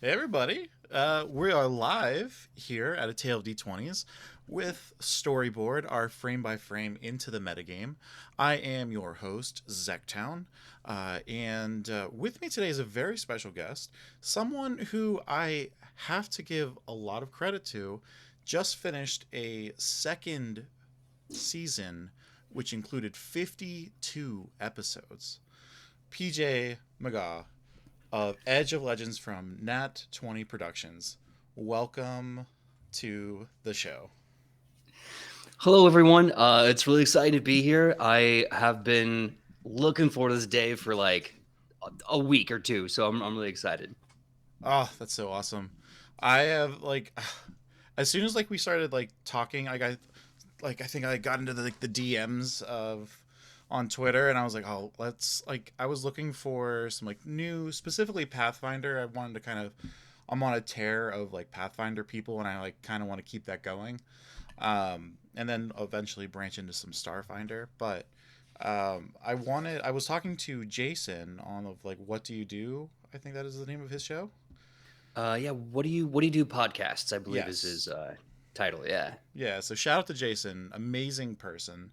Hey everybody, we are live here at a Tale of D20's with Storyboard, our frame by frame into the metagame. I am your host, Zektown, and with me today is a very special guest, someone who I have to give a lot of credit to, just finished a second season which included 52 episodes. PJ Megaw of Edge of Legends from Nat 20 Productions. Welcome to the show. Hello, everyone. It's really exciting to be here. I have been looking forward to this day for like a week or two, so I'm really excited. Oh, that's so awesome. I have like as soon as we started talking, I think I got into the DMs of on Twitter and I was like, "Oh, let's I was looking for some new specifically Pathfinder. I wanted to kind of I'm on a tear of Pathfinder people and I kind of want to keep that going. And then eventually branch into some Starfinder. But I was talking to Jason on of what do you do? I think that is the name of his show. Yeah, what do you do? Podcasts, I believe, is Yes. his title. Yeah. Yeah. So shout out to Jason, amazing person,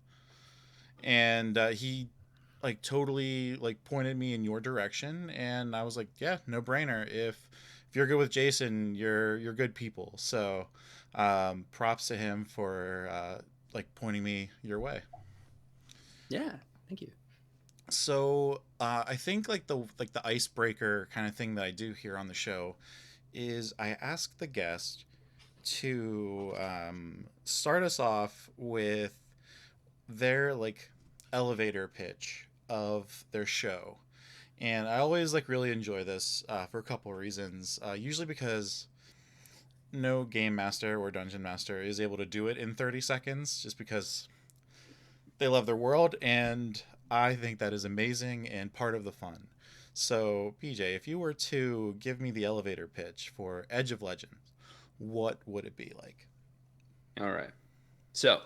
and he totally pointed me in your direction, and I was like, yeah, no brainer. If you're good with Jason, you're good people. So props to him for pointing me your way. Yeah. Thank you. So I think the icebreaker kind of thing that I do here on the show is I ask the guest to start us off with their elevator pitch of their show, and I always really enjoy this for a couple of reasons. Usually because no game master or dungeon master is able to do it in 30 seconds, just because they love their world, and I think that is amazing and part of the fun. So, PJ, if you were to give me the elevator pitch for Edge of Legends, what would it be like? All right. So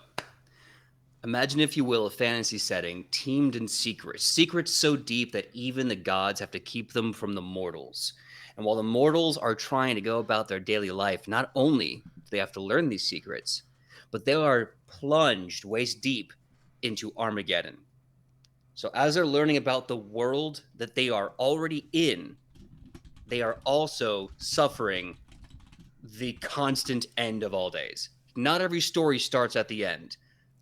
imagine, if you will, a fantasy setting teamed in secrets, secrets so deep that even the gods have to keep them from the mortals. And while the mortals are trying to go about their daily life, not only do they have to learn these secrets, but they are plunged waist deep into Armageddon. So, as they're learning about the world that they are already in, they are also suffering the constant end of all days. Not every story starts at the end,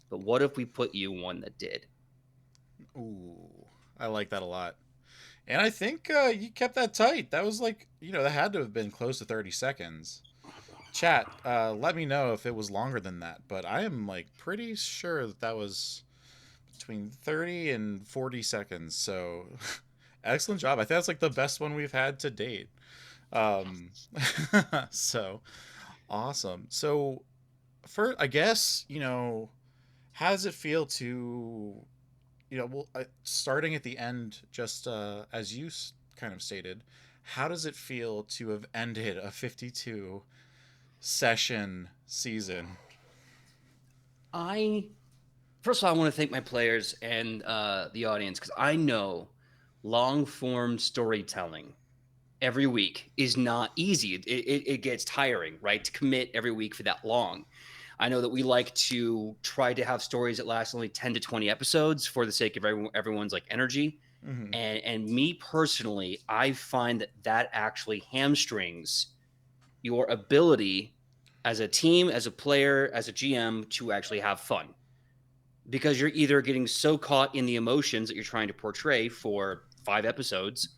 but what if we put you one that did? Ooh, I like that a lot. And I think you kept that tight. That was that had to have been close to 30 seconds. Chat, let me know if it was longer than that, but I am pretty sure that that was between 30 and 40 seconds. So excellent job. I think that's the best one we've had to date. Um, so awesome. So, for I guess how does it feel to starting at the end, just as you kind of stated, how does it feel to have ended a 52 session season? I First of all, I want to thank my players and the audience, because I know long form storytelling every week is not easy. It gets tiring, right? To commit every week for that long. I know that we like to try to have stories that last only 10 to 20 episodes for the sake of everyone's like energy. Mm-hmm. And me personally, I find that that actually hamstrings your ability as a team, as a player, as a GM to actually have fun, because you're either getting so caught in the emotions that you're trying to portray for 5 episodes,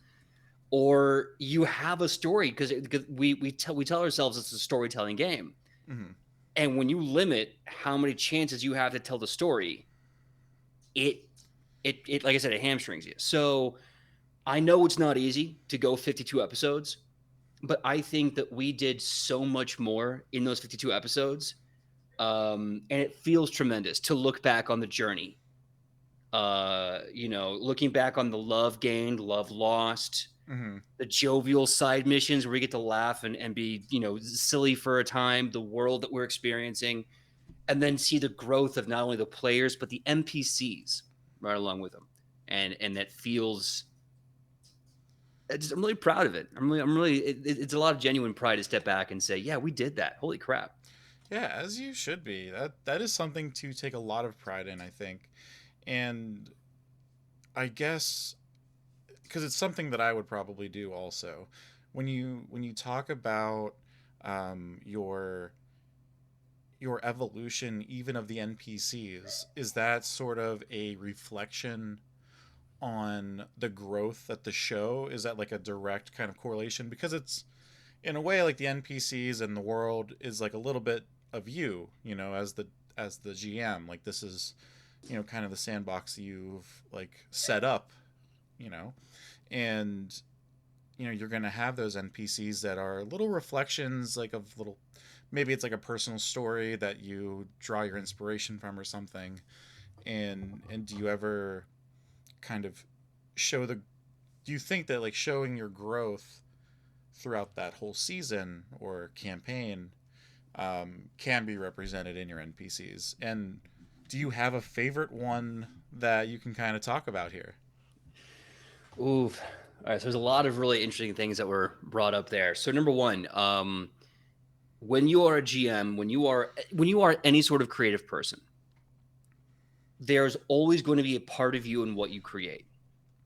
or you have a story, because we tell ourselves it's a storytelling game, Mm-hmm. and when you limit how many chances you have to tell the story, it it like I said, it hamstrings you. So I know it's not easy to go 52 episodes, but I think that we did so much more in those 52 episodes, and it feels tremendous to look back on the journey, looking back on the love gained, love lost, Mm-hmm. the jovial side missions where we get to laugh and be, silly for a time, the world that we're experiencing, and then see the growth of not only the players but the NPCs right along with them. And that feels I'm really proud of it. It's a lot of genuine pride to step back and say, yeah, we did that. Holy crap. Yeah, as you should be. That is something to take a lot of pride in, I think. And I guess because it's something that I would probably do also. When you talk about your evolution even of the NPCs, is that sort of a reflection on the growth that the show? Is that like a direct kind of correlation? Because it's in a way like the NPCs and the world is like a little bit of you, as the GM. Like this is, kind of the sandbox you've like set up, you know, and you're gonna have those NPCs that are little reflections, like of little. Maybe it's like a personal story that you draw your inspiration from or something. And do you ever kind of show the? Do you think that like showing your growth throughout that whole season or campaign can be represented in your NPCs? And do you have a favorite one that you can kind of talk about here? Ooh. All right. So there's a lot of really interesting things that were brought up there. So number one, when you are a GM, when you are any sort of creative person, there's always going to be a part of you in what you create,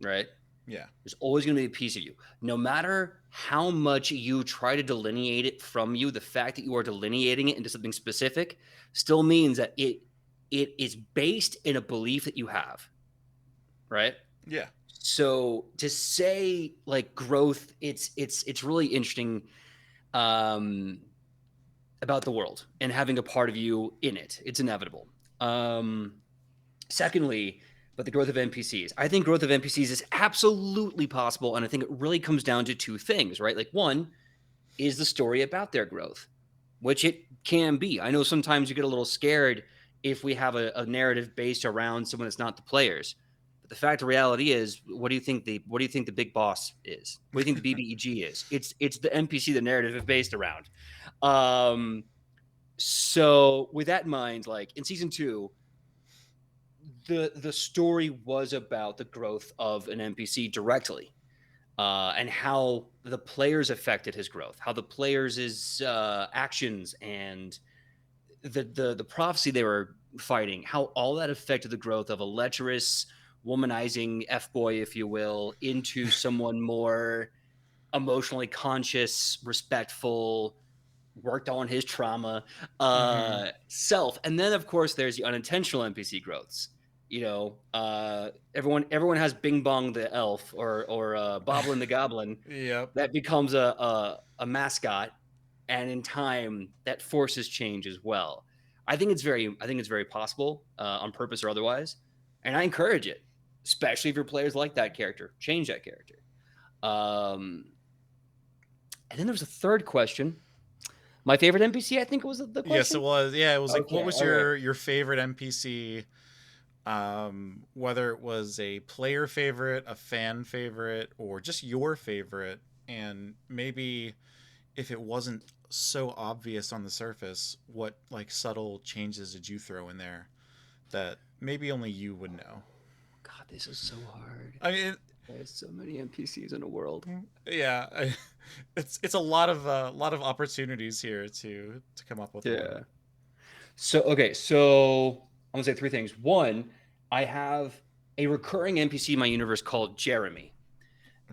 right? Yeah. There's always going to be a piece of you. No matter how much you try to delineate it from you, the fact that you are delineating it into something specific still means that it is based in a belief that you have, right? Yeah. So to say like growth, it's really interesting um, about the world and having a part of you in it. It's inevitable. Um, Secondly, but the growth of NPCs. I think growth of NPCs is absolutely possible. And I think it really comes down to two things, right? Like, one is the story about their growth, which it can be. I know sometimes you get a little scared if we have a narrative based around someone that's not the players. But the fact of reality is, what do you think the big boss is? What do you think the BBEG is? It's the NPC the narrative is based around. Um, so with that in mind, like in season two, the story was about the growth of an NPC directly, and how the players affected his growth, how the players' actions and the prophecy they were fighting, how all that affected the growth of a lecherous, womanizing f boy, if you will, into someone more emotionally conscious, respectful, worked on his trauma Mm-hmm. self. And then of course there's the unintentional NPC growths. Everyone has Bing Bong the elf, or Boblin the goblin Yep. that becomes a mascot, and in time that forces change as well. I think it's very possible, on purpose or otherwise, and I encourage it, especially if your players like that character. Change that character. Um, and then there was a third question. My favorite NPC, I think, was the Yes, it question. was. Yeah, it was like, what Okay, was okay. your favorite NPC? Whether it was a player favorite, a fan favorite, or just your favorite, and maybe if it wasn't so obvious on the surface, what like subtle changes did you throw in there that maybe only you would know? God, this is so hard. I mean, There's so many NPCs in the world. yeah, it's a lot of opportunities here to come up with one. Yeah. So okay, so I'm gonna say three things. One, I have a recurring NPC in my universe called Jeremy.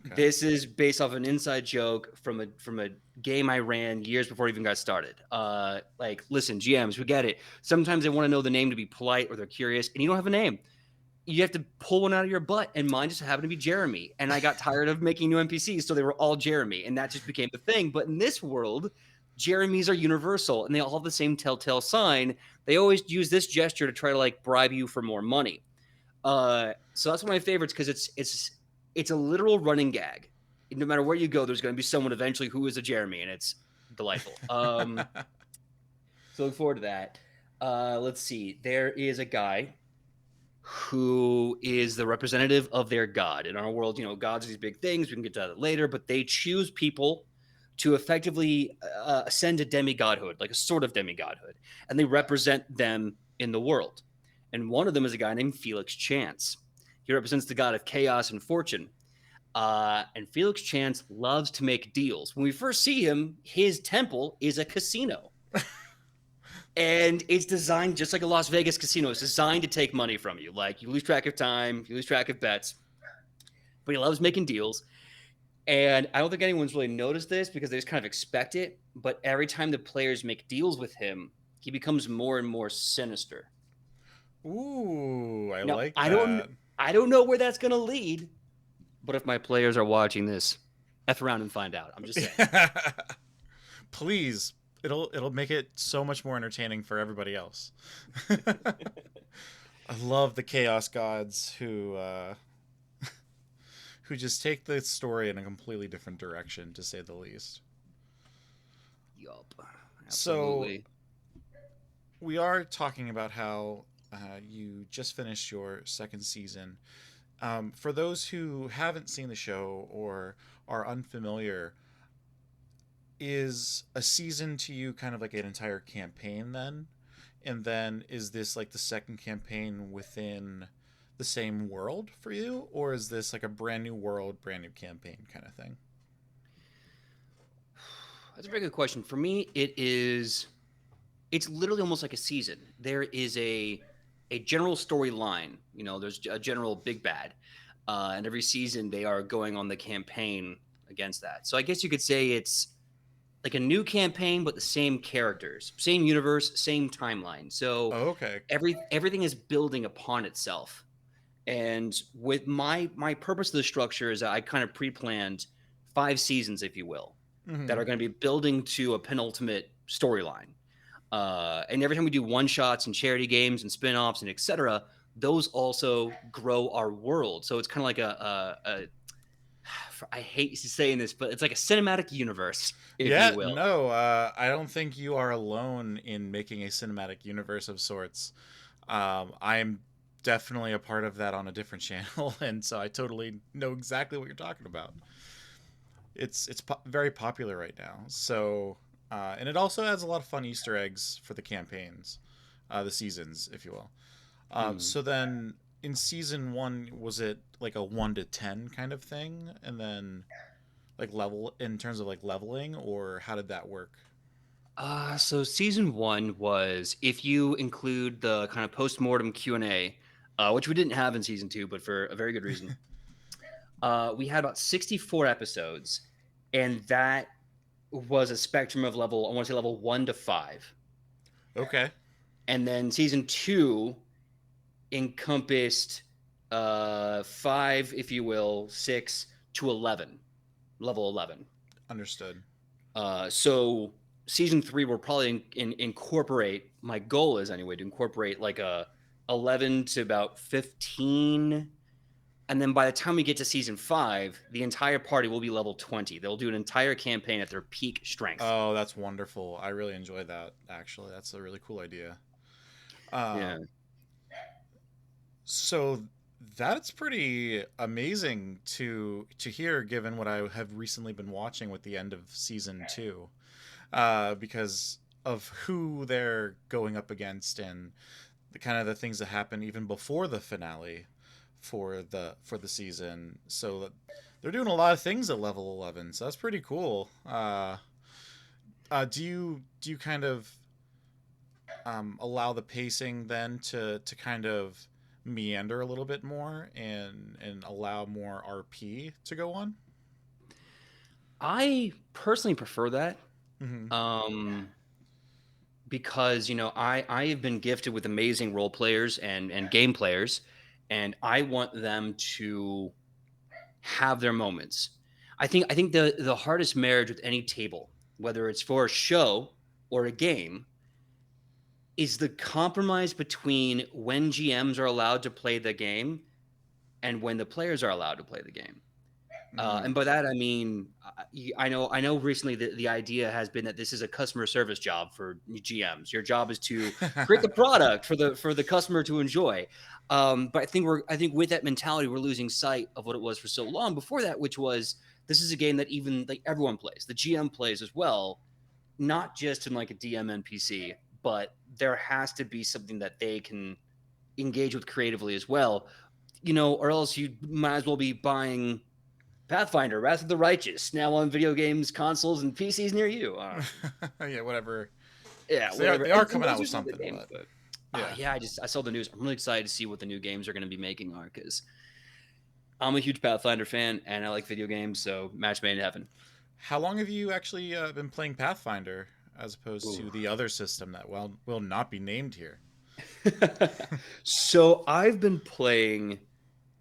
Okay. This is based off an inside joke from a game I ran years before it even got started. Like, listen, GMs, we get it. Sometimes they want to know the name to be polite, or they're curious, and you don't have a name. You have to pull one out of your butt, and mine just happened to be Jeremy. And I got tired of making new NPCs, so they were all Jeremy, and that just became the thing. But in this world, Jeremys are universal, and they all have the same telltale sign. They always use this gesture to try to like bribe you for more money. So that's one of my favorites because it's a literal running gag. No matter where you go, there's going to be someone eventually who is a Jeremy, and it's delightful. So look forward to that. Let's see. There is a guy who is the representative of their god. In our world, gods are these big things. We can get to that later, but they choose people to effectively ascend to demigodhood, like a sort of demigodhood, and they represent them in the world. And one of them is a guy named Felix Chance. He represents the god of chaos and fortune. And Felix Chance loves to make deals. When we first see him, his temple is a casino. And it's designed just like a Las Vegas casino. It's designed to take money from you. Like, you lose track of time, you lose track of bets, but he loves making deals. And I don't think anyone's really noticed this because they just kind of expect it. But every time the players make deals with him, he becomes more and more sinister. Ooh, I Now, like I don't that. I don't know where that's going to lead, but if my players are watching this, F around and find out. I'm just saying. Please, it'll make it so much more entertaining for everybody else. I love the Chaos Gods who just take the story in a completely different direction, to say the least. Yup. So Absolutely. we are talking about how you just finished your second season. For those who haven't seen the show or are unfamiliar, is a season to you kind of like an entire campaign then? And then is this like the second campaign within the same world for you? Or is this like a brand new world, brand new campaign kind of thing? That's a very good question. For me, it's literally almost like a season. There is a general storyline. There's a general big bad, and every season they are going on the campaign against that. So I guess you could say it's like a new campaign, but the same characters, same universe, same timeline. So Oh, okay. everything is building upon itself. And with my purpose of the structure is that I kind of pre-planned 5 seasons, if you will, that Mm-hmm. are going to be building to a penultimate storyline. And every time we do one shots and charity games and spin-offs and etc., those also grow our world. So it's kind of like a I hate saying this, but it's like a cinematic universe, if you Yeah, will. no, I don't think you are alone in making a cinematic universe of sorts. I'm definitely a part of that on a different channel, and so I totally know exactly what you're talking about. It's very popular right now. So, and it also has a lot of fun Easter eggs for the campaigns, the seasons, if you will. Hmm. So then in season one, was it like a 1 to 10 kind of thing, and then like level in terms of like leveling, or how did that work? So season one was, if you include the kind of post-mortem Q&A, which we didn't have in season two, but for a very good reason. We had about 64 episodes, and that was a spectrum of level, I want to say level 1 to 5. Okay, And then season two encompassed 5, if you will, 6 to 11, level 11. understood. So season three will probably incorporate. My goal is anyway to incorporate like a 11 to about 15, and then by the time we get to season five, the entire party will be level 20. They'll do an entire campaign at their peak strength. Oh, that's wonderful. I really enjoy that. Actually, that's a really cool idea. Yeah. Um, so that's pretty amazing to hear, given what I have recently been watching with the end of season two, because of who they're going up against and the kind of the things that happen even before the finale for the season. So they're doing a lot of things at level 11. So that's pretty cool. Do you kind of allow the pacing then to kind of meander a little bit more and allow more RP to go on? I personally prefer that. Mm-hmm. Um, because I have been gifted with amazing role players and game players, and I want them to have their moments. I think the hardest marriage with any table, whether it's for a show or a game, is the compromise between when GMs are allowed to play the game and when the players are allowed to play the game. And Mm. by that I mean, I know recently the idea has been that this is a customer service job for GMs. Your job is to create the product for the customer to enjoy. But I think with that mentality, we're losing sight of what it was for so long before that, which was, this is a game that even like everyone plays. The GM plays as well, not just in like a DM NPC, but there has to be something that they can engage with creatively as well. Or else you might as well be buying Pathfinder: Wrath of the Righteous, now on video games, consoles, and PCs near you. Yeah, whatever. Yeah, 'Cause whatever. they are And coming out those with are some of the something, games, but but yeah. yeah, I saw the news. I'm really excited to see what the new games are going to be making are because I'm a huge Pathfinder fan and I like video games. So match made in heaven. How long have you actually been playing Pathfinder as opposed Ooh. to the other system that will not be named here? So I've been playing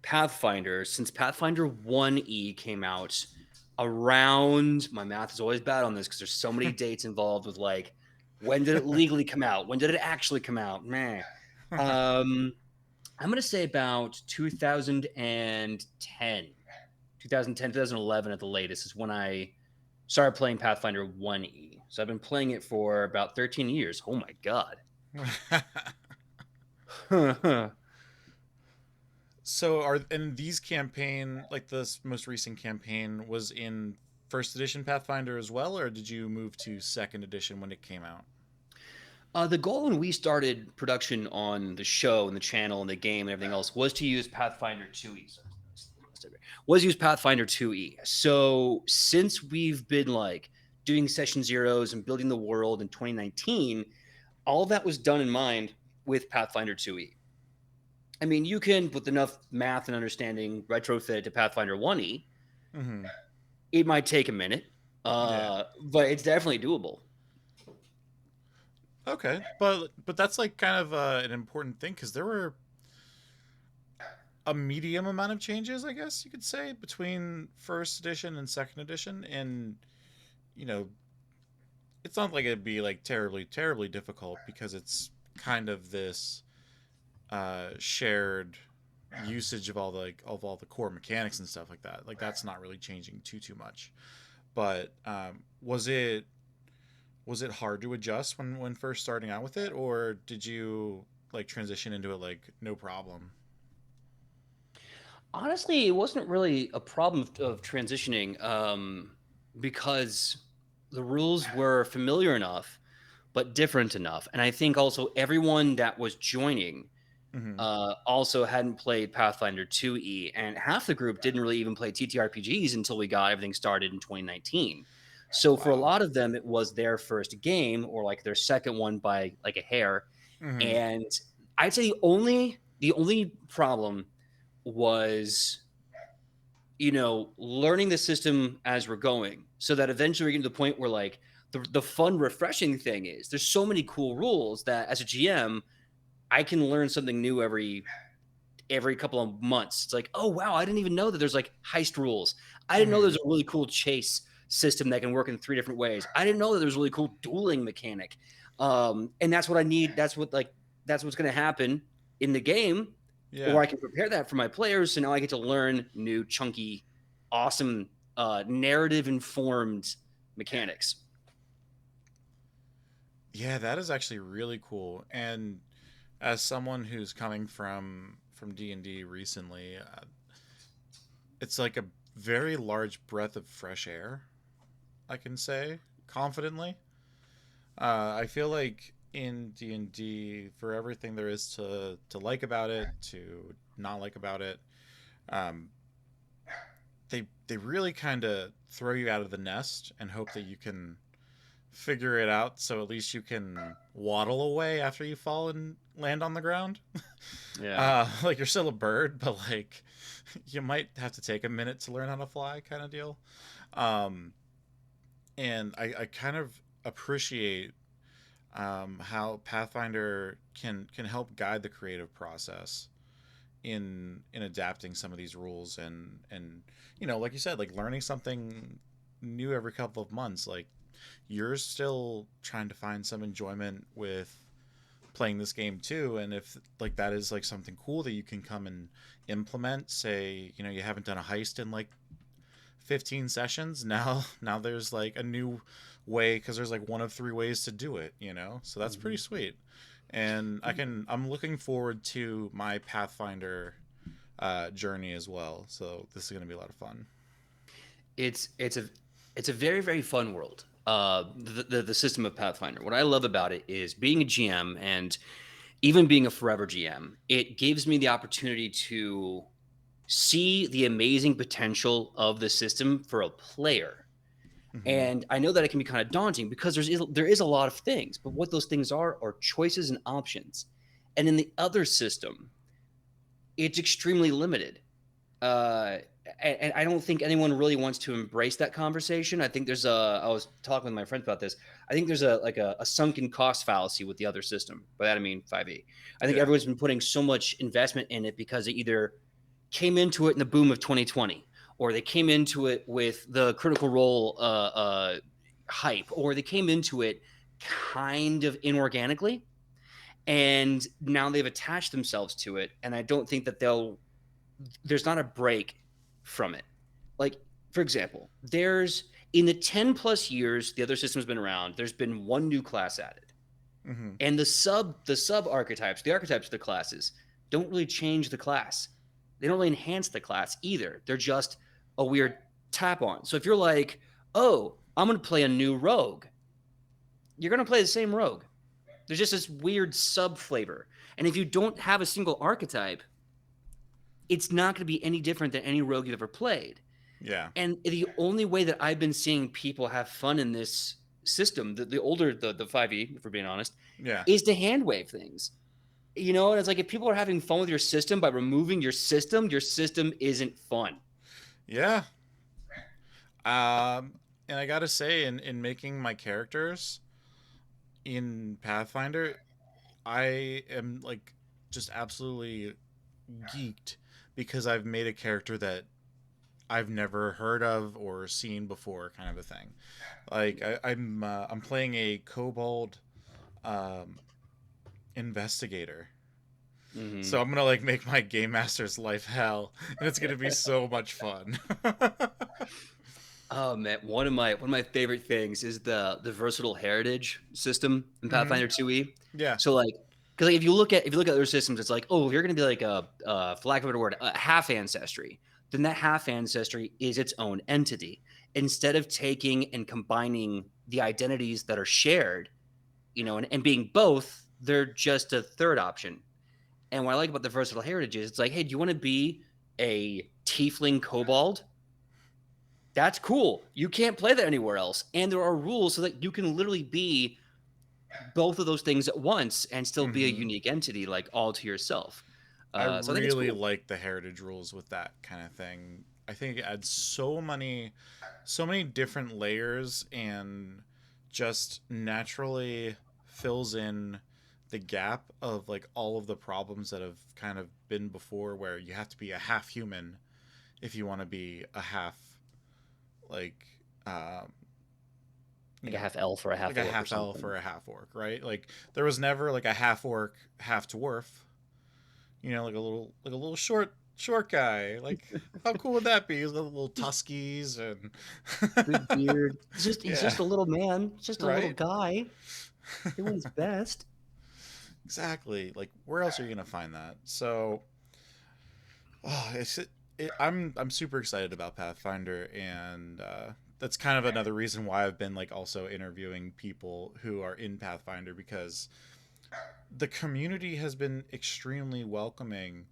Pathfinder since Pathfinder 1E came out around, my math is always bad on this because there's so many dates involved with like when did it legally come out? When did it actually come out? Meh. Um, I'm gonna say about 2010, 2011 at the latest is when I started playing Pathfinder 1E. So I've been playing it for about 13 years. Oh my god. So are in these campaign like this most recent campaign was in first edition Pathfinder as well, or did you move to second edition when it came out? The goal when we started production on the show and the channel and the game and everything else was to use Pathfinder 2E. Was use Pathfinder 2E. So since we've been like doing session zeros and building the world in 2019, all of that was done in mind with Pathfinder 2E. I mean, you can, with enough math and understanding, retrofit it to Pathfinder 1E. Mm-hmm. It might take a minute, Yeah. but it's definitely doable. Okay, but that's like kind of an important thing because there were a medium amount of changes, I guess you could say, between first edition and second edition, and you know, it's not like it'd be like terribly difficult because it's kind of this shared usage of all the of all the core mechanics and stuff like that. Like that's not really changing too much. But was it hard to adjust when first starting out with it, or did you like transition into it like no problem? Honestly, it wasn't really a problem of transitioning because the rules were familiar enough, but different enough. And I think also everyone that was joining Mm-hmm. also hadn't played Pathfinder 2E, and half the group didn't really even play TTRPGs until we got everything started in 2019. So for a Wow. lot of them, it was their first game or like their second one by like a hair. Mm-hmm. And I'd say the only problem was learning the system as we're going so that eventually we're getting to the point where like the fun refreshing thing is there's so many cool rules that as a GM I can learn something new every couple of months. It's like, oh wow, I didn't even know that there's like heist rules. I didn't know Mm-hmm. there's a really cool chase system that can work in 3 different ways. I didn't know that there's a really cool dueling mechanic. And that's what I need. That's what's going to happen in the game, Yeah. or I can prepare that for my players. So now I get to learn new, chunky, awesome, narrative informed mechanics. Yeah, that is actually really cool. And as someone who's coming from D&D recently, it's like a very large breath of fresh air, I can say confidently. I feel like in D&D, for everything there is to like about it, to not like about it, um, they really kind of throw you out of the nest and hope that you can figure it out so at least you can waddle away after you fall and land on the ground. Yeah. Like you're still a bird, but like you might have to take a minute to learn how to fly, kind of deal. Um, and I kind of appreciate how Pathfinder can help guide the creative process in adapting some of these rules and like you said, like learning something new every couple of months. Like you're still trying to find some enjoyment with playing this game too, and if like that is like something cool that you can come and implement, say you haven't done a heist in like 15 sessions, now there's like a new way because there's like one of three ways to do it, so that's pretty Mhm. sweet. And I'm looking forward to my Pathfinder journey as well, so this is going to be a lot of fun. It's a very very fun world. The system of Pathfinder. What I love about it is being a GM and even being a forever GM. It gives me the opportunity to see the amazing potential of the system for a player. Hmm. And I know that it can be kind of daunting because there is a lot of things, but what those things are choices and options. And in the other system, it's extremely limited. Uh, and I don't think anyone really wants to embrace that conversation. I think there's a. I was talking with my friends about this. I think there's a sunken cost fallacy with the other system. By that I mean 5e. I think Yeah. everyone's been putting so much investment in it because they either came into it in the boom of 2020, or they came into it with the Critical Role hype, or they came into it kind of inorganically, and now they've attached themselves to it. And I don't think that there's not a break from it. Like, for example, there's in the 10 plus years the other system's been around, there's been one new class added. Hmm. And the sub archetypes, the archetypes of the classes, don't really change the class. They don't really enhance the class either. They're just a weird tap on. So if you're like, oh, I'm going to play a new rogue, you're going to play the same rogue. There's just this weird sub flavor. And if you don't have a single archetype, it's not going to be any different than any rogue you've ever played. Yeah. And the only way that I've been seeing people have fun in this system, the older the 5e, if we're being honest, Yeah. is to hand wave things. And it's like if people are having fun with your system by removing your system isn't fun. Yeah. And I gotta say, in making my characters in Pathfinder, I am like just absolutely geeked because I've made a character that I've never heard of or seen before, kind of a thing. Like I'm playing a kobold um, investigator, Mm-hmm. so I'm gonna like make my game master's life hell, and it's gonna be so much fun. Oh man, one of my favorite things is the versatile heritage system in Hmm. Pathfinder 2e. Yeah. So like, because like, if you look at other systems, it's like, oh, you're going to be like for lack of a better word, a half ancestry. Then that half ancestry is its own entity. Instead of taking and combining the identities that are shared, and being both, they're just a third option. And what I like about the versatile heritage is it's like, hey, do you want to be a tiefling kobold? That's cool. You can't play that anywhere else. And there are rules so that you can literally be both of those things at once and still be a Hmm. unique entity, like all to yourself. I So I think it's really cool. like the heritage rules with that kind of thing. I think it adds so many different layers and just naturally fills in the gap of like all of the problems that have kind of been before, where you have to be a half human if you want to be a half like um, you Like a know half elf or a like half a orc or half elf or something. a half orc, right? Like there was never like a half orc, half dwarf, like a little short guy. Like how cool would that be? He's got little tuskies and Big beard. He's yeah, just a little man. He's just a little right. guy doing his best. Exactly. Like where else are you gonna find that? So, I'm super excited about Pathfinder, and that's kind of another reason why I've been like also interviewing people who are in Pathfinder, because the community has been extremely welcoming,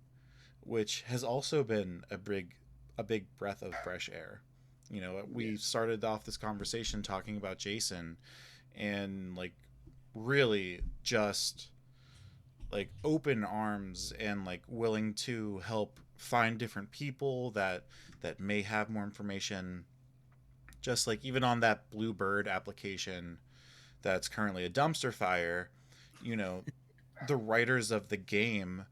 which has also been a big breath of fresh air. We Yeah. started off this conversation talking about Jason, and like really just like open arms and like willing to help find different people that may have more information. Just like even on that Bluebird application that's currently a dumpster fire, you know, the writers of the game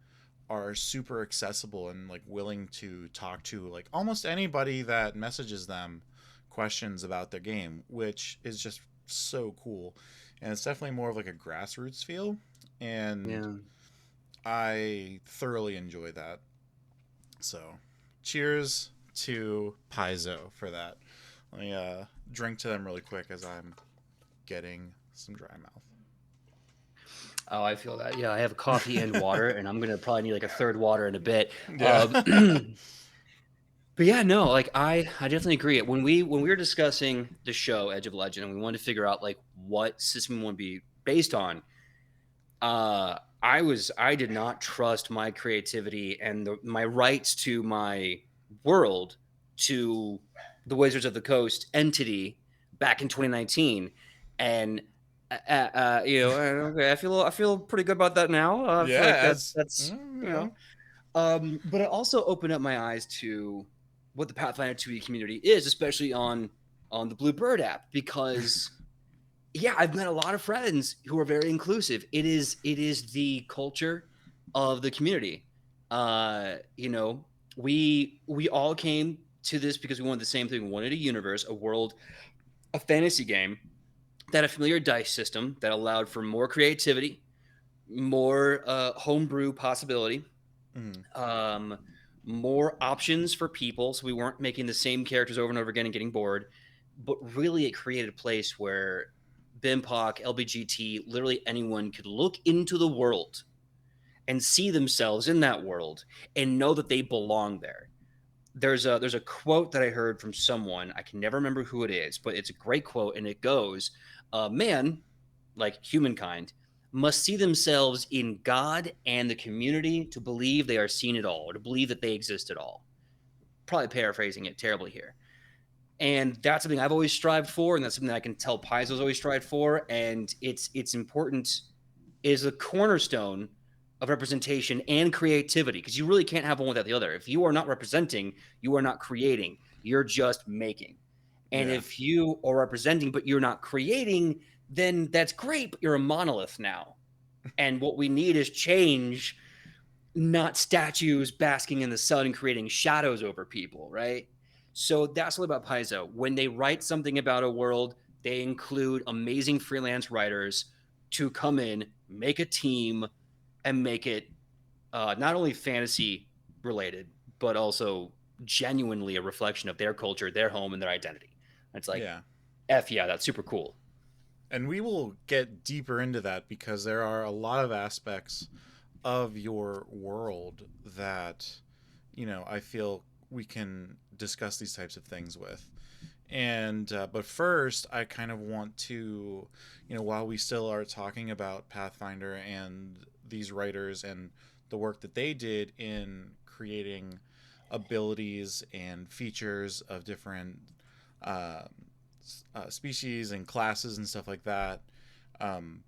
are super accessible and like willing to talk to like almost anybody that messages them questions about their game, which is just so cool. And it's definitely more of like a grassroots feel, and Yeah. I thoroughly enjoy that. So, cheers to Paizo for that. Let me drink to them really quick as I'm getting some dry mouth. Oh, I feel that. Yeah, I have coffee and water, and I'm gonna probably need like a third water in a bit. Yeah. But yeah, no, like I definitely agree. When we were discussing the show Edge of Legend, and we wanted to figure out like what system we want to be based on, I did not trust my creativity and my rights to my world to the Wizards of the Coast entity back in 2019, and okay, I feel pretty good about that now. I feel like Yeah, as that's but it also opened up my eyes to what the Pathfinder 2e community is, especially on the Blue Bird app, because yeah, I've met a lot of friends who are very inclusive. It is the culture of the community. You know, we all came to this because we wanted the same thing. We wanted a universe, a world, a fantasy game that had a familiar dice system that allowed for more creativity, more homebrew possibility, mm, um, more options for people. So we weren't making the same characters over and over again and getting bored. But really, it created a place where BIMPOC, LBGT, literally anyone could look into the world and see themselves in that world and know that they belong there. There's a quote that I heard from someone. I can never remember who it is, but it's a great quote, and it goes, "Man, like humankind, must see themselves in God and the community to believe they are seen at all, or to believe that they exist at all." Probably paraphrasing it terribly here. And that's something I've always strived for, and that's something that I can tell Paizo's always strived for. And it's important, is a cornerstone of representation and creativity, because you really can't have one without the other. If you are not representing, you are not creating. You're just making. And yeah, if you are representing but you're not creating, then that's great, but you're a monolith now. And what we need is change, not statues basking in the sun and creating shadows over people, right? So that's all about Paizo. When they write something about a world, they include amazing freelance writers to come in, make a team, and make it not only fantasy related, but also genuinely a reflection of their culture, their home, and their identity. And it's like, yeah. F yeah, that's super cool. And we will get deeper into that because there are a lot of aspects of your world that, I feel we can discuss these types of things with. And but first, I kind of want to, while we still are talking about Pathfinder and these writers and the work that they did in creating abilities and features of different uh, species and classes and stuff like that. Um,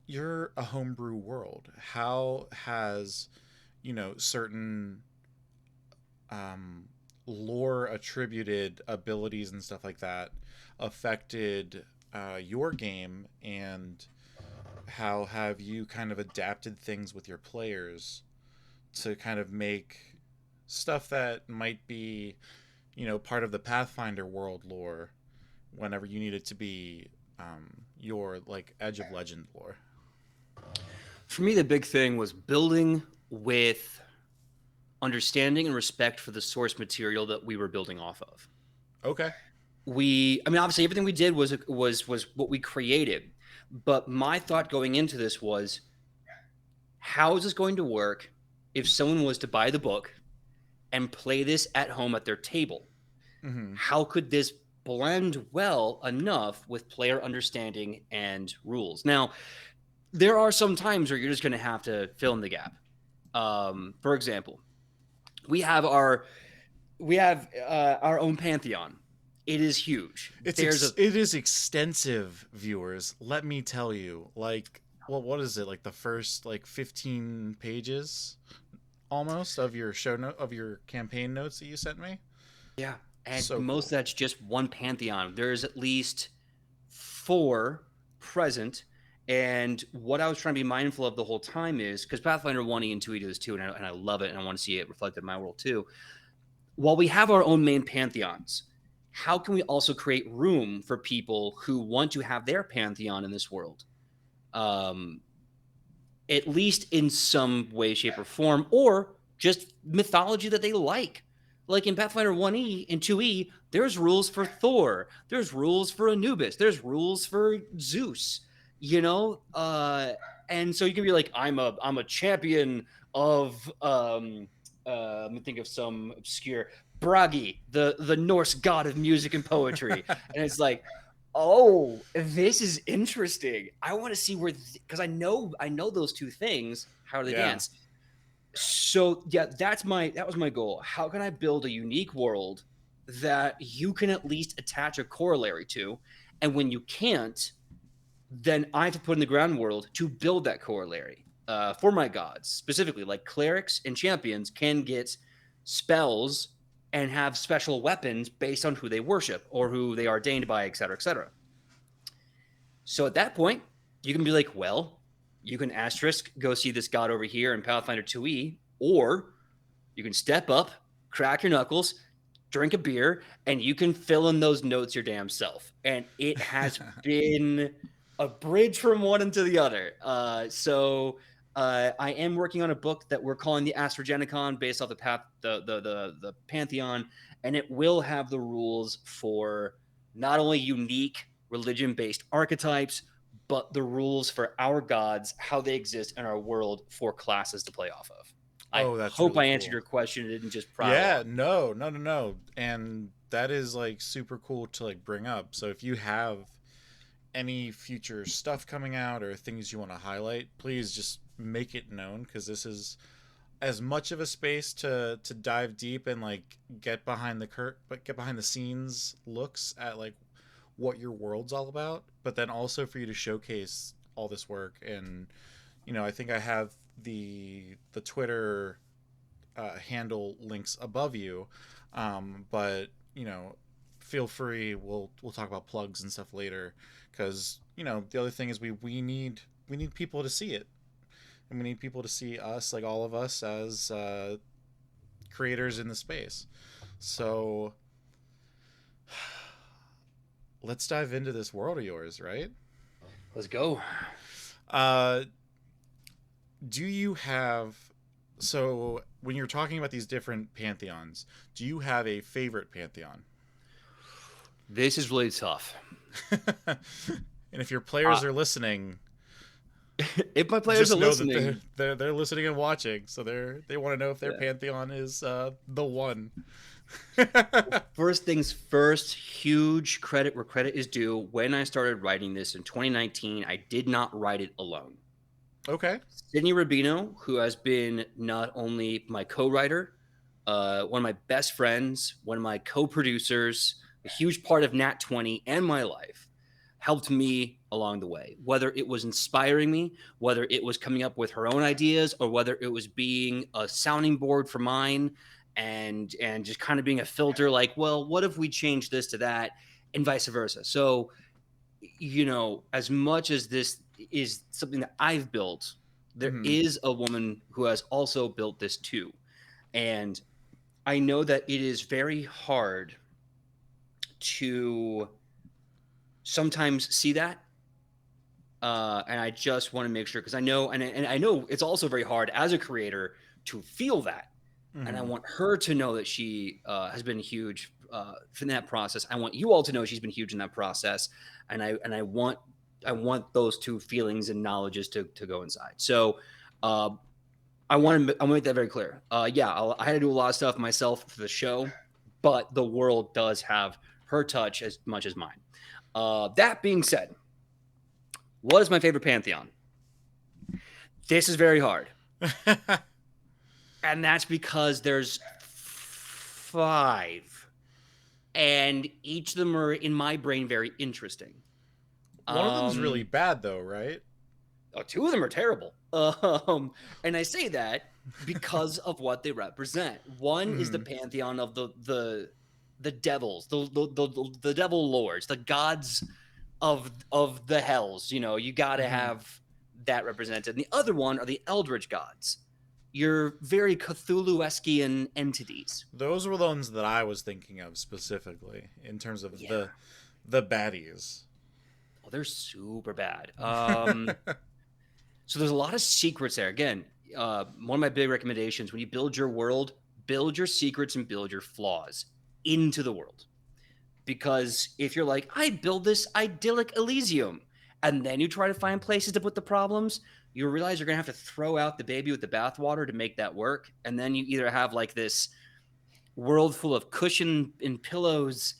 you're a homebrew world. How has, certain um, lore attributed abilities and stuff like that affected your game, and how have you kind of adapted things with your players to kind of make stuff that might be, part of the Pathfinder world lore whenever you need it to be your like Edge of Legend lore? For me, the big thing was building with understanding and respect for the source material that we were building off of. Okay. I mean, obviously everything we did was what we created, but my thought going into this was, how is this going to work if someone was to buy the book and play this at home at their table? Mm-hmm. How could this blend well enough with player understanding and rules? Now, there are some times where you're just going to have to fill in the gap. For example, we have our own pantheon. It is huge. It is extensive, viewers. Let me tell you. Like, well, what is it? Like the first like 15 pages almost of your of your campaign notes that you sent me. Yeah, and So most cool. of that's just one pantheon. There's at least four present. And what I was trying to be mindful of the whole time is, because Pathfinder 1e and 2e do this too, and I love it, and I want to see it reflected in my world too. While we have our own main pantheons, how can we also create room for people who want to have their pantheon in this world? Um, at least in some way, shape, or form, or just mythology that they like. Like in Pathfinder 1e and 2e, there's rules for Thor, there's rules for Anubis, there's rules for Zeus, you know? And so you can be like, I'm a champion of let me think of some obscure Bragi, the Norse god of music and poetry. And it's like, Oh, this is interesting. I want to see where, because I know those two things. How do they Yeah. dance? So yeah, that was my goal. How can I build a unique world that you can at least attach a corollary to, and when you can't, then I have to put in the ground world to build that corollary for my gods specifically. Like clerics and champions can get spells and have special weapons based on who they worship or who they are ordained by, et cetera, et cetera. So at that point, you can be like, well, you can asterisk go see this god over here in Pathfinder 2e, or you can step up, crack your knuckles, drink a beer, and you can fill in those notes your damn self. And it has been a bridge from one into the other. I am working on a book that we're calling the Astrogenicon, based off the Pantheon, and it will have the rules for not only unique religion-based archetypes, but the rules for our gods, how they exist in our world for classes to play off of. I Oh, that's hope really I answered cool. your question and didn't just prattle Yeah, on. no, no, no, no. And that is like super cool to like bring up. So if you have any future stuff coming out or things you want to highlight, please just make it known, because this is as much of a space to dive deep and like get behind the scenes looks at like what your world's all about, but then also for you to showcase all this work. And I think I have the Twitter handle links above you, but feel free. We'll talk about plugs and stuff later, because the other thing is we need people to see it, and we need people to see us, like all of us as creators in the space. So let's dive into this world of yours, right? Let's go. Uh, do you have so when you're talking about these different pantheons, do you have a favorite pantheon? This is really tough. And if your Uh, players are listening, if my players are just know that they're listening, they're, they're listening and watching, so they want to know if their yeah. pantheon is the one. First things first, huge credit where credit is due. When I started writing this in 2019, I did not write it alone. Okay. Sydney Rubino, who has been not only my co-writer, one of my best friends, one of my co-producers, a huge part of Nat 20 and my life, helped me along the way. Whether it was inspiring me, whether it was coming up with her own ideas, or whether it was being a sounding board for mine, and just kind of being a filter, like, well, what if we change this to that, and vice versa. So, as much as this is something that I've built, there Mm-hmm. is a woman who has also built this too. And I know that it is very hard to sometimes see that. And I just want to make sure, because I know, and I know it's also very hard as a creator to feel that. And I Mm-hmm. want her to know that she has been huge in that process. I want you all to know she's been huge in that process, and I want those two feelings and knowledges to go inside. So uh, I want to make that very clear. Yeah, I had to do a lot of stuff myself for the show, but the world does have her touch as much as mine. That being said, what is my favorite pantheon? This is very hard, and that's because there's five, and each of them are in my brain very interesting. One of them's really Um, bad though, right? two of them are terrible. And I say that because of what they represent. One is the Mm-hmm. pantheon of the devils, the devil lords, the gods of the hells. You got to Mm-hmm. have that represented. And the other one are the eldritch gods. You're very Cthulhu-esque entities. Those were the ones that I was thinking of specifically in terms of Yeah. the baddies. Oh, they're super bad. So there's a lot of secrets there. Again, one of my big recommendations when you build your world, build your secrets and build your flaws into the world. Because if you're like, I build this idyllic Elysium, and then you try to find places to put the problems, you realize you're going to have to throw out the baby with the bathwater to make that work. And then you either have like this world full of cushion and pillows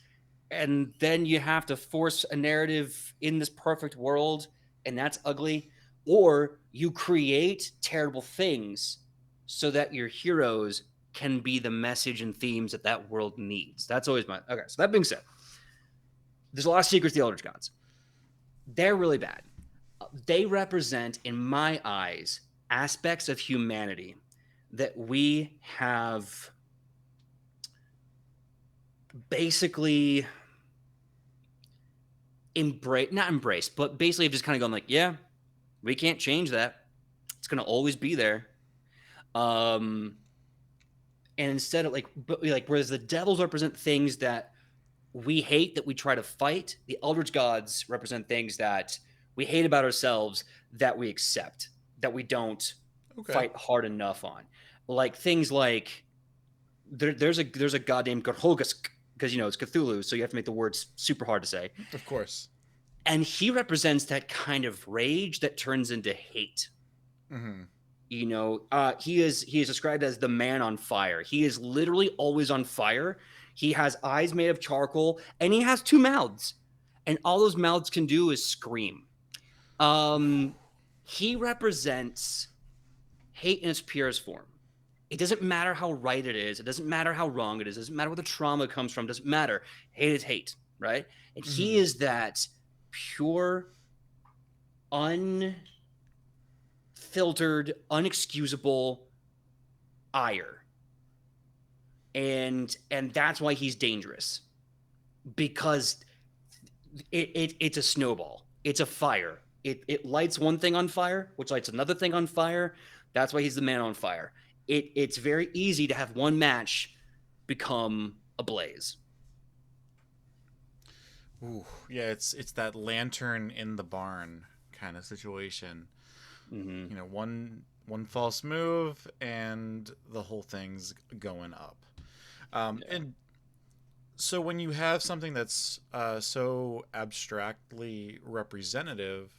and then you have to force a narrative in this perfect world, and that's ugly. Or you create terrible things so that your heroes can be the message and themes that that world needs. That's always my okay. So that being said, there's a lot of secrets to the Eldritch Gods. They're really bad. They represent, in my eyes, aspects of humanity that we have basically not embraced, but basically just kind of gone like, yeah, we can't change that. It's going to always be there. And instead of whereas the devils represent things that we hate, that we try to fight, the Eldritch Gods represent things that we hate about ourselves, that we accept, that we don't Okay. fight hard enough on. Like things like there's a god named Gorhulgask, because it's Cthulhu, so you have to make the words super hard to say. Of course. And he represents that kind of rage that turns into hate. Mm-hmm. He is described as the man on fire. He is literally always on fire. He has eyes made of charcoal, and he has two mouths, and all those mouths can do is scream. He represents hate in its purest form. It doesn't matter how right it is. It doesn't matter how wrong it is. It doesn't matter where the trauma comes from. It doesn't matter. Hate is hate, right? And he is that pure, unfiltered, unexcusable ire. And that's why he's dangerous. Because it's a snowball. It's a fire. It lights one thing on fire, which lights another thing on fire. That's why he's the man on fire. It's very easy to have one match become a blaze. Ooh, yeah, it's that lantern in the barn kind of situation. Mm-hmm. One false move and the whole thing's going up. And so when you have something that's so abstractly representative,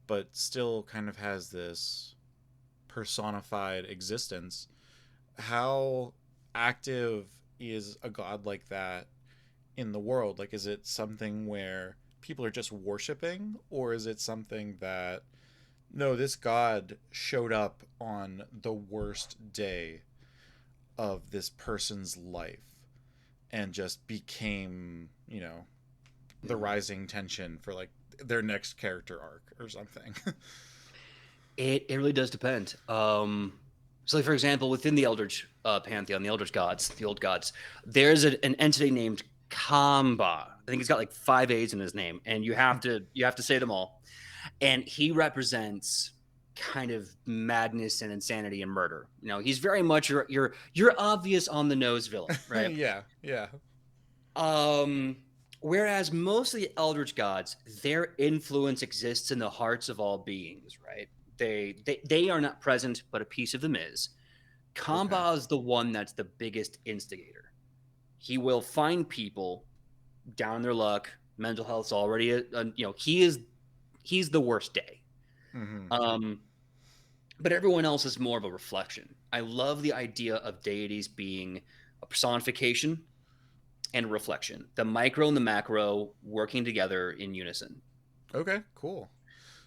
but still kind of has this personified existence, how active is a god like that in the world? Like, is it something where people are just worshiping, or is it something that, no, this god showed up on the worst day of this person's life and just became, the rising tension for like their next character arc or something? It really does depend. So, like, for example, within the Eldritch pantheon, the Eldritch gods, the old gods, there's an entity named Kamba. I think he's got like 5 A's in his name, and you have to say them all. And he represents kind of madness and insanity and murder. He's very much your obvious on the nose villain, right? Yeah. Whereas most of the Eldritch gods, their influence exists in the hearts of all beings, right? They are not present, but a piece of them is. Kamba is the one that's the biggest instigator. He will find people down in their luck. Mental health's already, he's the worst day. Mm-hmm. But everyone else is more of a reflection. I love the idea of deities being a personification and a reflection. The micro and the macro working together in unison. Okay, cool.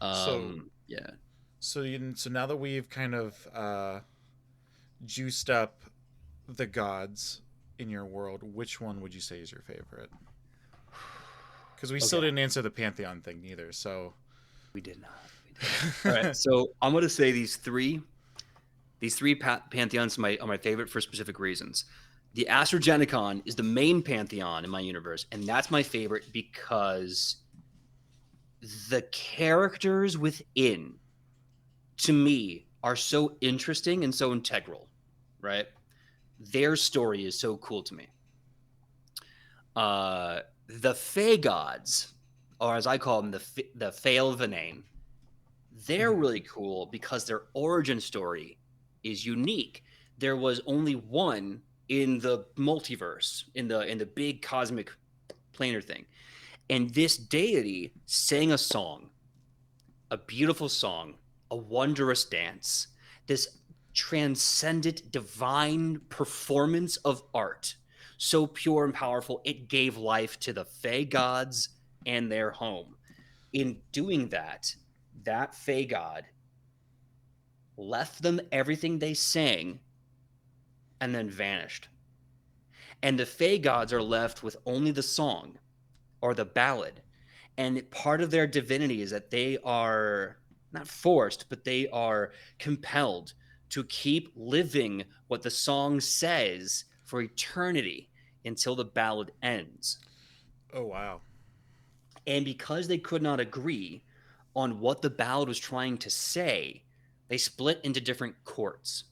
So Yeah. so now that we've kind of juiced up the gods in your world, which one would you say is your favorite? Because we still didn't answer the pantheon thing either. So we did not. All right. So I'm going to say these three pantheons are my favorite for specific reasons. The Astrogenicon is the main pantheon in my universe, and that's my favorite because the characters within, to me, are so interesting and so integral, right? Their story is so cool to me. The Fey gods, or as I call them, the Faelvanane, they're really cool because their origin story is unique. There was only one in the multiverse, in the big cosmic planar thing. And this deity sang a song, a beautiful song, a wondrous dance, this transcendent divine performance of art, so pure and powerful, it gave life to the Fey gods and their home. In doing that, that Fey god left them everything they sang and then vanished. And the Fey gods are left with only the song or the ballad. And part of their divinity is that they are not forced, but they are compelled to keep living what the song says for eternity until the ballad ends. Oh wow. And because they could not agree on what the ballad was trying to say, they split into different courts.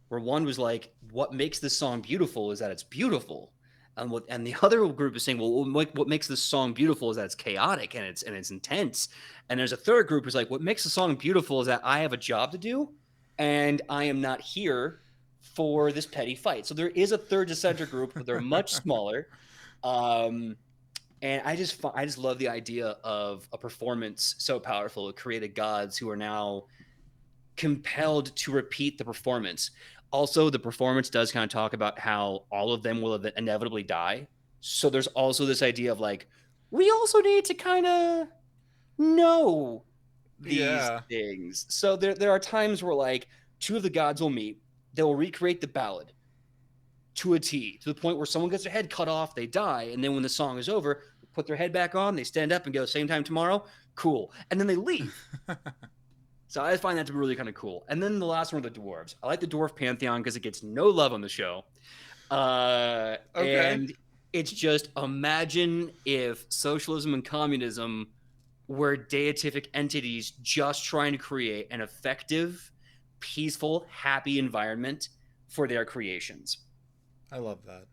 Where one was like, what makes this song beautiful is that it's beautiful. And the other group is saying, well, what makes this song beautiful is that it's chaotic and it's intense. And there's a third group who's like, what makes the song beautiful is that I have a job to do and I am not here for this petty fight. So there is a third dissenter group, but they're much smaller. Um, and I just love the idea of a performance so powerful. It created gods who are now compelled to repeat the performance. Also, the performance does kind of talk about how all of them will inevitably die. So there's also this idea of like, we also need to kind of know these Yeah. things. So there are times where like two of the gods will meet, they'll recreate the ballad to a T, to the point where someone gets their head cut off, they die, and then when the song is over, they put their head back on, they stand up and go, same time tomorrow, cool. And then they leave. So I find that to be really kind of cool. And then the last one are the dwarves. I like the dwarf pantheon because it gets no love on the show. Okay. And it's just imagine if socialism and communism were deific entities just trying to create an effective, peaceful, happy environment for their creations. I love that.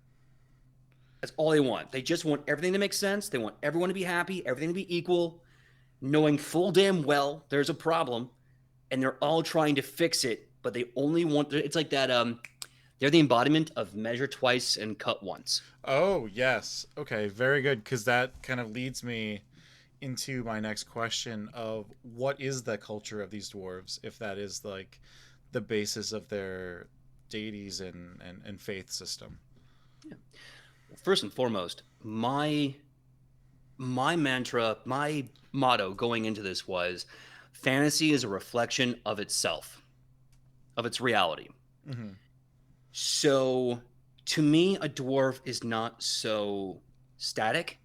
That's all they want. They just want everything to make sense. They want everyone to be happy, everything to be equal, knowing full damn well there's a problem and they're all trying to fix it, but they only want it's like that they're the embodiment of measure twice and cut once. Oh, yes. Okay, very good, because that kind of leads me into my next question of what is the culture of these dwarves, if that is like the basis of their deities and faith system. Yeah. Well, first and foremost, my mantra, my motto going into this was fantasy is a reflection of itself, of its reality. Mm-hmm. So to me, a dwarf is not so static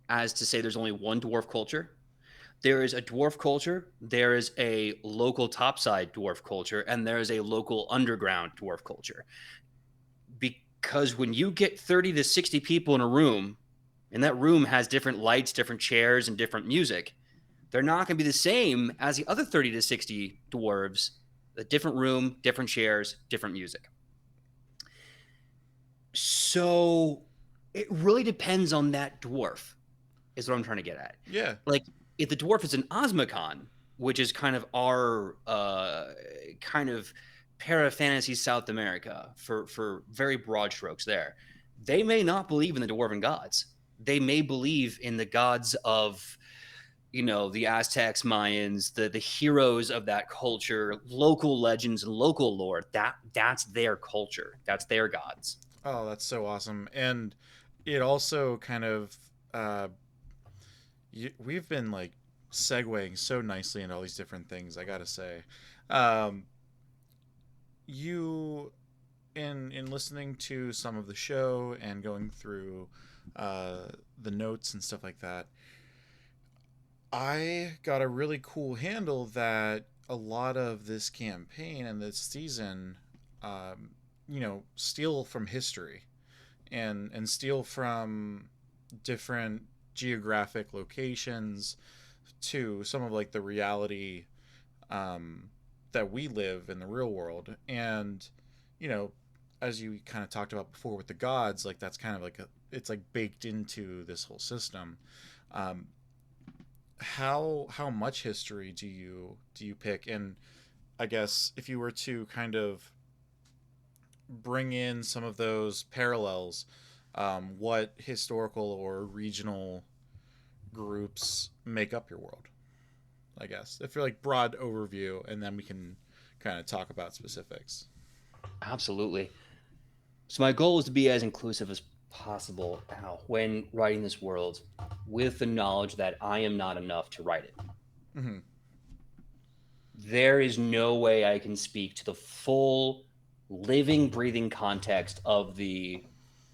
as to say there's only one dwarf culture. There is a dwarf culture, there is a local topside dwarf culture, and there is a local underground dwarf culture. Because when you get 30 to 60 people in a room, and that room has different lights, different chairs, and different music, they're not going to be the same as the other 30 to 60 dwarves. A different room, different chairs, different music. So it really depends on that dwarf, is what I'm trying to get at. Yeah. Like, if the dwarf is an Osmocon, which is kind of our kind of para fantasy South America for very broad strokes there, they may not believe in the dwarven gods. They may believe in the gods of the Aztecs, Mayans, the heroes of that culture, local legends and local lore. That's their culture. That's their gods. Oh, that's so awesome. And it also kind of we've been like segueing so nicely into all these different things, I gotta say. um you in listening to some of the show and going through the notes and stuff like that, I got a really cool handle that a lot of this campaign and this season, um, steal from history and steal from different geographic locations to some of like the reality, um, that we live in the real world. And you know, as you kind of talked about before with the gods, like that's kind of like it's like baked into this whole system. Um, how much history do you pick? And I guess if you were to kind of bring in some of those parallels, what historical or regional groups make up your world? I guess if you're like broad overview, and then we can kind of talk about specifics. Absolutely. So my goal is to be as inclusive as possible now when writing this world, with the knowledge that I am not enough to write it. Hmm. There is no way I can speak to the full living, breathing context of the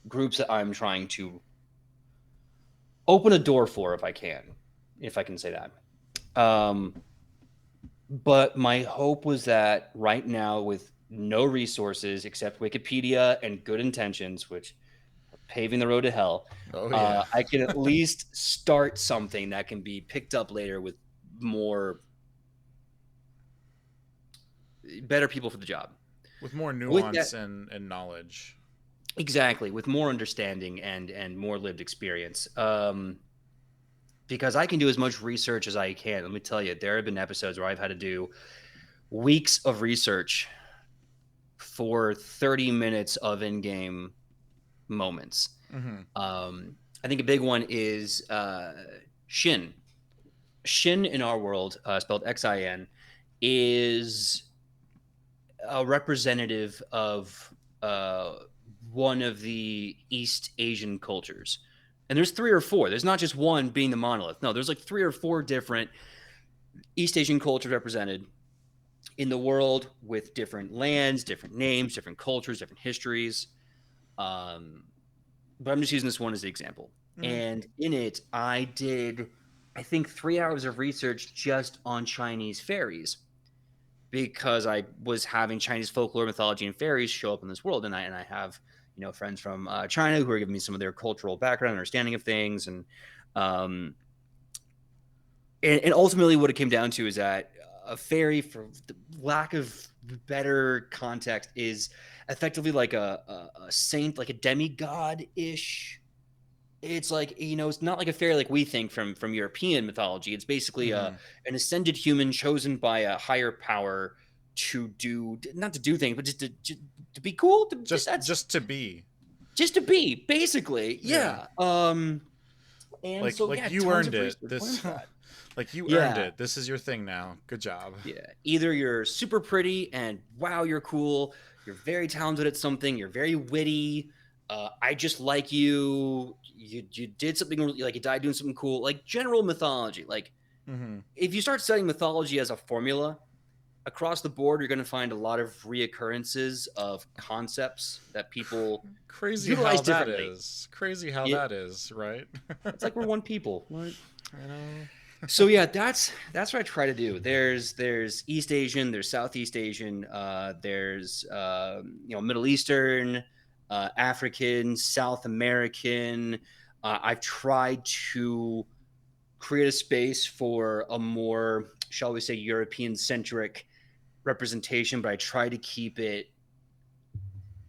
groups that I'm trying to open a door for, if I can say that. But my hope was that right now, with no resources except Wikipedia and good intentions, which are paving the road to hell, Oh yeah. I can at least start something that can be picked up later with more better people for the job. With more With that, nuance and knowledge. exactly, with more understanding and more lived experience. Because I can do as much research as I can. Let me tell you, there have been episodes where I've had to do weeks of research for 30 minutes of in-game moments. Hmm. I think a big one is Shin. Shin in our world, spelled Xin, is a representative of uh, one of the East Asian cultures. And there's three or four. There's not just one being the monolith. No, there's like three or four different East Asian cultures represented in the world with different lands, different names, different cultures, different histories. Um, but I'm just using this one as the example. Hmm. And in it, I did, I think, 3 hours of research just on Chinese fairies because I was having Chinese folklore, mythology, and fairies show up in this world, and I have friends from China who are giving me some of their cultural background, understanding of things, um, and ultimately what it came down to is that a fairy, for the lack of better context, is effectively like a saint, like a demigod ish. It's like, it's not like a fairy like we think from European mythology. It's basically Hmm. an ascended human chosen by a higher power to do, not to do things, but just to be cool. That's Just to be. just to be, basically. Yeah. Yeah. And so Like yeah, you tons earned of it. research went This into that. like you earned Yeah. it. This is your thing now. Good job. Yeah. Either you're super pretty and wow, you're cool. You're very talented at something. You're very witty. I just like you. You did something like you died doing something cool. Like general mythology. Like Hmm. if you start studying mythology as a formula across the board, you're going to find a lot of reoccurrences of concepts that people Crazy how utilize that differently. is. Crazy how It, that is, right? it's like we're one people. Right? I know. So yeah, that's what I try to do. There's East Asian, there's Southeast Asian, there's Middle Eastern, African, South American. I've tried to create a space for a more, shall we say, European centric representation, but I try to keep it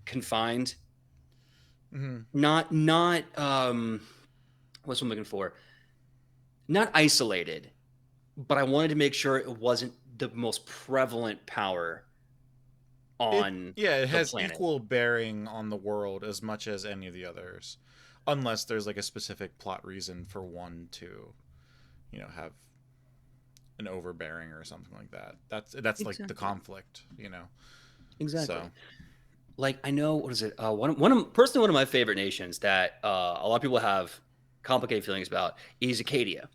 confined, Hmm. not what's what I'm looking for, not isolated, but I wanted to make sure it wasn't the most prevalent power It on yeah, it the has planet. equal bearing on the world as much as any of the others, unless there's like a specific plot reason for one to, have an overbearing or something like that. That's like the Exactly. conflict. So, Exactly. Like I know what is it? One of my favorite nations that a lot of people have complicated feelings about is Acadia.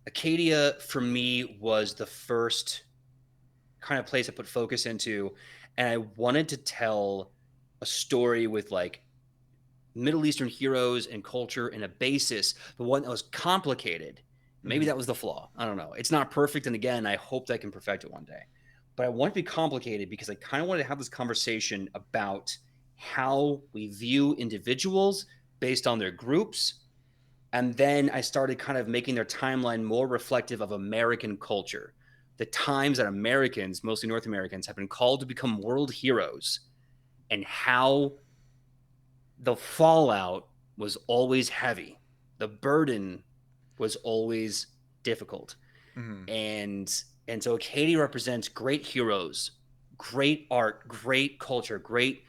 Acadia for me was the first kind of place I put focus into, and I wanted to tell a story with like Middle Eastern heroes and culture and a basis, but one that was complicated. Maybe mhm. that was the flaw. I don't know. It's not perfect. And again, I hope that I can perfect it one day. But I want it to be complicated because I kind of wanted to have this conversation about how we view individuals based on their groups. And then I started kind of making their timeline more reflective of American culture. The times that Americans, mostly North Americans, have been called to become world heroes and how the fallout was always heavy. The burden was always difficult. Mhm. And so Katie represents great heroes, great art, great culture, great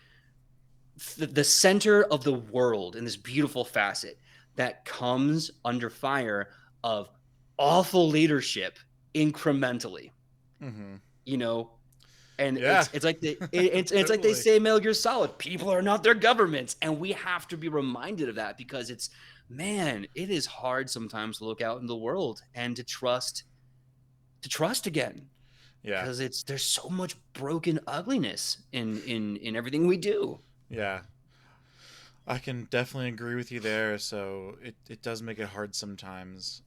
the center of the world in this beautiful facet that comes under fire of awful leadership incrementally. Mhm. You know, And Yeah, it's like it's like they totally. say in Metal Gear Solid, people are not their governments, and we have to be reminded of that because it's man, it is hard sometimes to look out in the world and to trust again Yeah, because it's there's so much broken ugliness in everything we do. yeah. I can definitely agree with you there. So it does make it hard sometimes.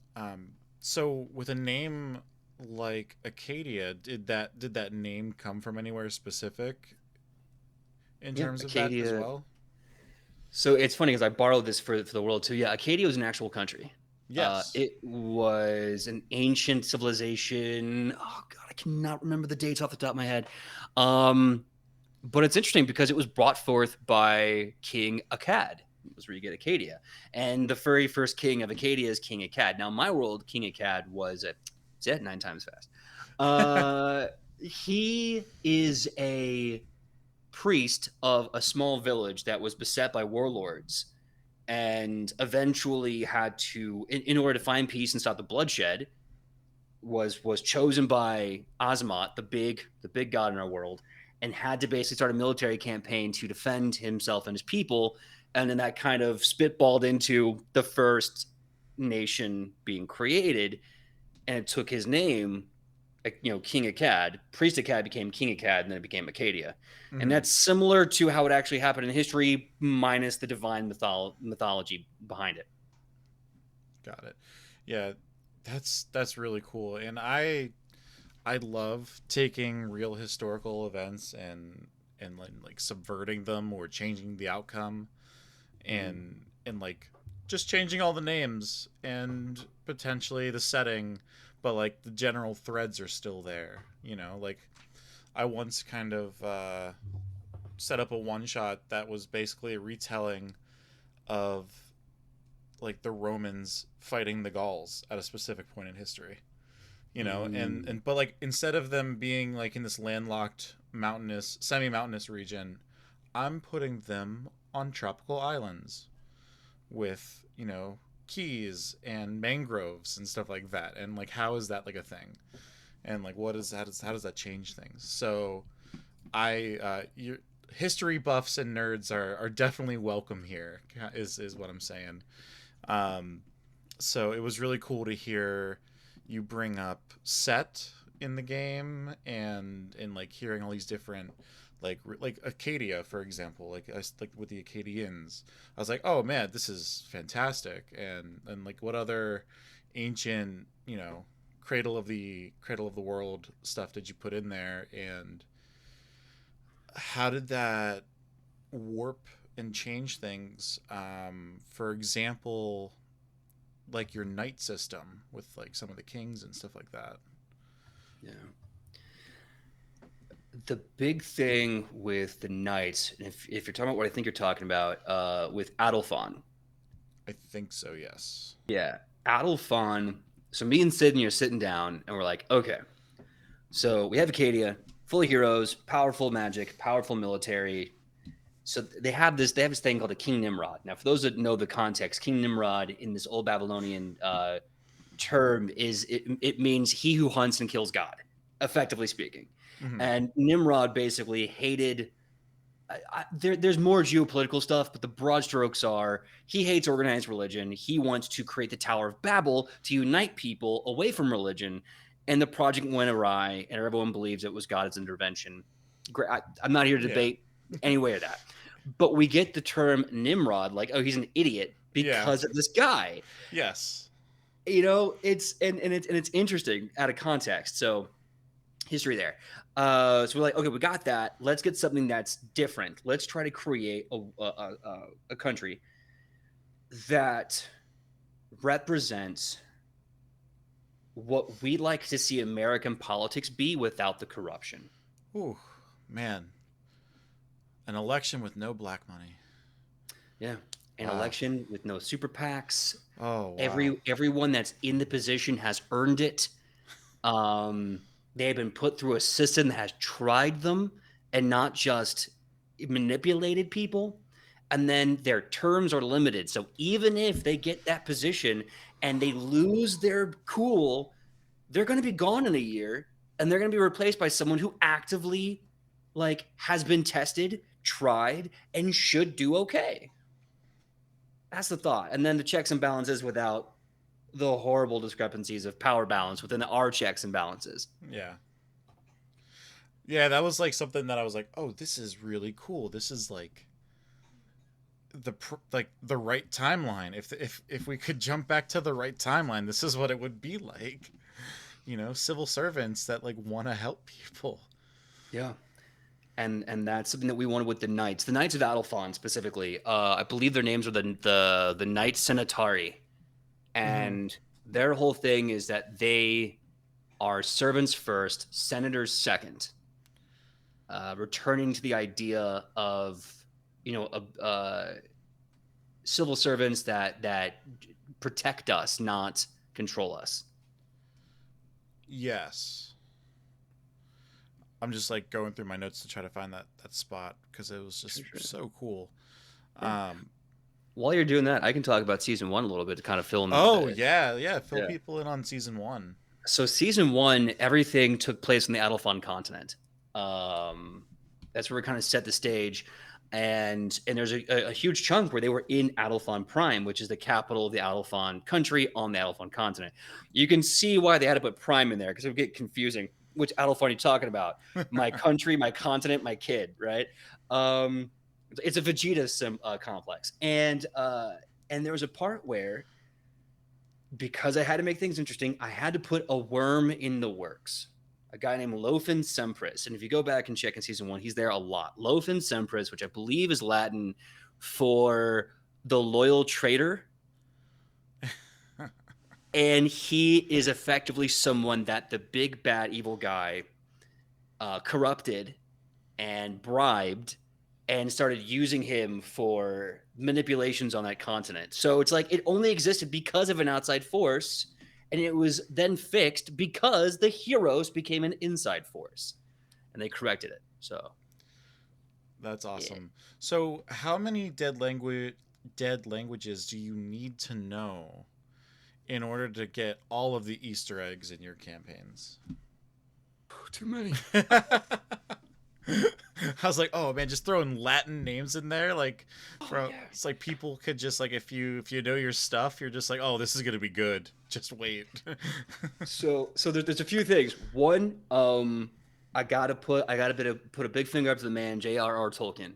So with a name like Acadia, did that name come from anywhere specific in Yeah, terms of that as Acadia. well? So it's funny because I borrowed this for the world too. Yeah, Acadia was an actual country. Yes. It was an ancient civilization. Oh God, I cannot remember the dates off the top of my head. Um, but it's interesting because it was brought forth by King Akkad. Was where you get Acadia, and the very first king of Acadia is King Akkad. Now, in my world, King Akkad was a is that 9 times fast. He is a priest of a small village that was beset by warlords and eventually had to in order to find peace and stop the bloodshed was chosen by Azamat, the big god in our world, and had to basically start a military campaign to defend himself and his people. And then that kind of spitballed into the first nation being created, and it took his name, King Akkad. Priest Akkad became King Akkad, and then it became Acadia. And Hmm. that's similar to how it actually happened in history, minus the divine mythology behind it. Got it. Yeah, that's really cool. And I love taking real historical events and like subverting them or changing the outcome Mm. and like just changing all the names and potentially the setting, but like the general threads are still there. Like I once kind of set up a one shot that was basically a retelling of like the Romans fighting the Gauls at a specific point in history. Mm. But like instead of them being like in this landlocked mountainous semi-mountainous region, I'm putting them on tropical islands with keys and mangroves and stuff like that. And like how is that like a thing? And like how does that change things? So your history buffs and nerds are definitely welcome here, is what I'm saying. um so it was really cool to hear you bring up Set in the game, and like hearing all these different like Acadia, for example, like with the Acadians. I was like, oh man, this is fantastic. And like what other ancient cradle of the world stuff did you put in there, and how did that warp and change things? For example, like your knight system with like some of the kings and stuff like that. Yeah. The big thing with the knights, if you're talking about what I think you're talking about, with Adolfon. I think so, yes. Yeah, Adolfon. So me and Sydney are sitting down, and we're like, okay, so we have Acadia, full of heroes, powerful magic, powerful military. So they have this thing called a King Nimrod. Now, for those that know the context, King Nimrod in this old Babylonian term it means he who hunts and kills God, effectively speaking. Hmm. And Nimrod basically hated. There's more geopolitical stuff, but the broad strokes are he hates organized religion. He wants to create the Tower of Babel to unite people away from religion, and the project went awry, and everyone believes it was God's intervention. I'm not here to Yeah. debate any way of that, but we get the term Nimrod, like, oh, he's an idiot Yeah. because of this guy. Yes. It's and it's interesting out of context. So history there. So we're like, okay, we got that. Let's get something that's different. Let's try to create a country that represents what we'd like to see American politics be without the corruption. Ooh, man. An election with no black money. Yeah, an Wow. election with no super PACs. Oh, wow. Everyone that's in the position has earned it. Um, they have been put through a system that has tried them and not just manipulated people. And then their terms are limited. So even if they get that position and they lose their cool, they're going to be gone in a year. and they're going to be replaced by someone who actively like has been tested, tried, and should do okay. That's the thought. And then the checks and balances without the horrible discrepancies of power balance within our checks and balances. Yeah. Yeah, that was like something that I was like, "Oh, this is really cool. This is like the right timeline. If we could jump back to the right timeline, this is what it would be like." Civil servants that like want to help people. Yeah. And that's something that we wanted with the Knights. The Knights of Adelphon specifically. I believe their names are the Knights Senatari. And their whole thing is that they are servants first, senators second. Returning to the idea of civil servants that protect us, not control us. Yes. I'm just like going through my notes to try to find that spot because it was just so cool. While you're doing that, I can talk about season 1 a little bit to kind of fill in. Fill people in on season 1. So season 1, everything took place on the Adelphon continent. That's where we kind of set the stage, and there's a huge chunk where they were in Adelphon Prime, which is the capital of the Adelphon country on the Adelphon continent. You can see why they had to put Prime in there because it would get confusing. Which Adelphon are you talking about? My country, my continent, my kid, right? It's a Vegeta complex, and there was a part where, because I had to make things interesting, I had to put a worm in the works. A guy named Lofin Sempris. And if you go back and check in season 1, he's there a lot. Lofin Sempris, which I believe is Latin for the loyal traitor. And he is effectively someone that the big, bad, evil guy corrupted and bribed and started using him for manipulations on that continent. So it's like it only existed because of an outside force, and it was then fixed because the heroes became an inside force, and they corrected it. So that's awesome. Yeah. So how many dead languages do you need to know in order to get all of the Easter eggs in your campaigns? Too many. I was like, oh man, just throwing Latin names in there, like, it's like people could just like if you know your stuff, you're just like, oh, this is gonna be good. Just wait. so there's a few things. One, I gotta put a big finger up to the man, J.R.R. Tolkien.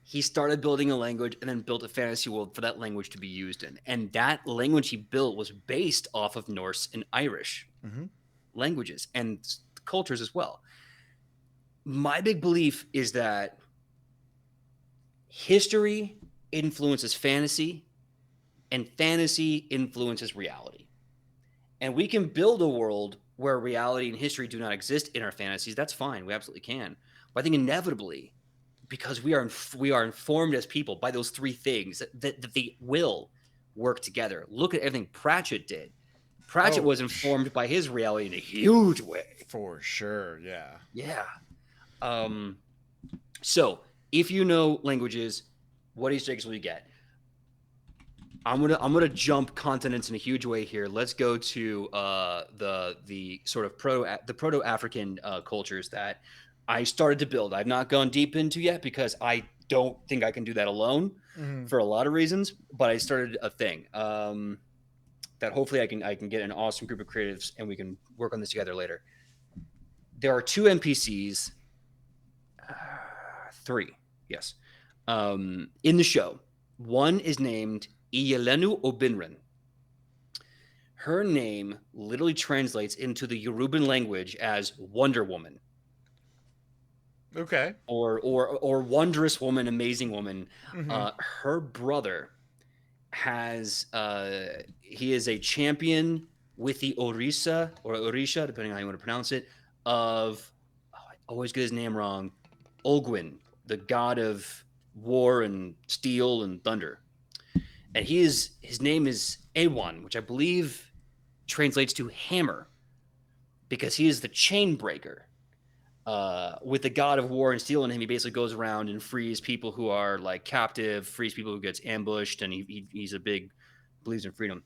He started building a language and then built a fantasy world for that language to be used in, and that language he built was based off of Norse and Irish languages and cultures as well. My big belief is that history influences fantasy and fantasy influences reality. And we can build a world where reality and history do not exist in our fantasies. That's fine. We absolutely can. But I think inevitably, because we are informed as people by those three things, that they will work together. Look at everything Pratchett did. Pratchett was informed by his reality in a huge way. For sure, yeah. Yeah. So if you know languages, what Easter eggs will you get? I'm gonna jump continents in a huge way here. Let's go to the sort of proto-African cultures that I started to build. I've not gone deep into yet because I don't think I can do that alone for a lot of reasons. But I started a thing that hopefully I can get an awesome group of creatives and we can work on this together later. There are 2 NPCs. 3, yes, in the show. One is named Iyelenu Obinrin. Her name literally translates into the Yoruban language as Wonder Woman. Okay. Or wondrous woman, amazing woman. Her brother he is a champion with the Orisha, depending on how you want to pronounce it, of, I always get his name wrong, Olgwin, the god of war and steel and thunder. And his name is Awan, which I believe translates to hammer, because he is the chain breaker. With the god of war and steel in him, he basically goes around and frees people who are like captive, frees people who gets ambushed, and he's a big believes in freedom.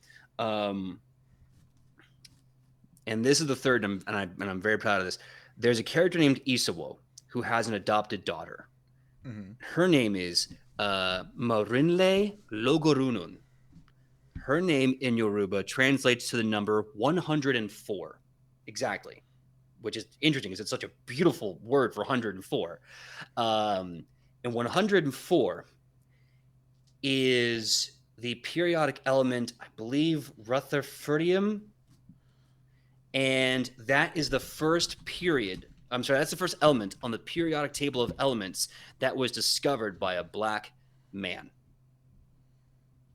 And this is the third, and I'm very proud of this. There's a character named Isawo who has an adopted daughter. Mm-hmm. Her name is Marinle Logorunun. Her name in Yoruba translates to the number 104 exactly, which is interesting because it's such a beautiful word for 104. And 104 is the periodic element, I believe, Rutherfordium. And that is the first period. I'm sorry, that's the first element on the periodic table of elements that was discovered by a black man.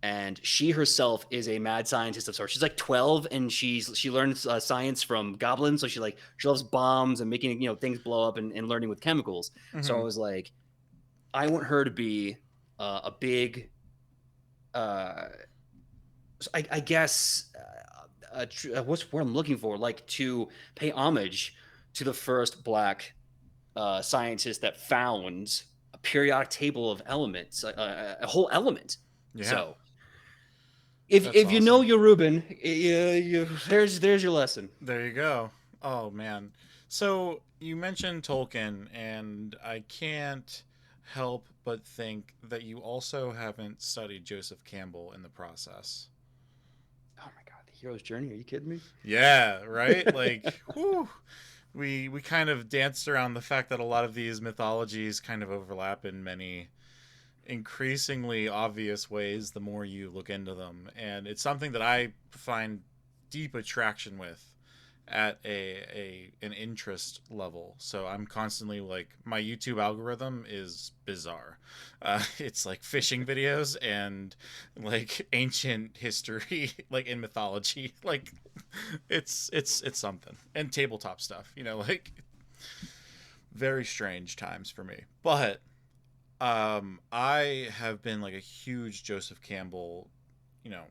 And she herself is a mad scientist of sorts. She's like 12, and she learns science from goblins. So she loves bombs and making things blow up and learning with chemicals. So I Mm-hmm. was like, I want her to be a big, uh, I guess, what's what I'm looking for? Like to pay homage to the first black scientist that found a periodic table of elements, a whole element. Yeah, So that's if you know awesome. your Reuben, there's your lesson. There you go. Oh man. So you mentioned Tolkien, and I can't help but think that you also haven't studied Joseph Campbell in the process. Oh my god, the hero's journey. Are you kidding me? Yeah, right? Like, whew. We kind of danced around the fact that a lot of these mythologies kind of overlap in many increasingly obvious ways the more you look into them. And it's something that I find deep attraction with at an interest level. So I'm constantly like, my YouTube algorithm is bizarre. It's like fishing videos and like ancient history, like in mythology. Like it's something, and tabletop stuff. Like very strange times for me. But I have been like a huge Joseph Campbell, you know,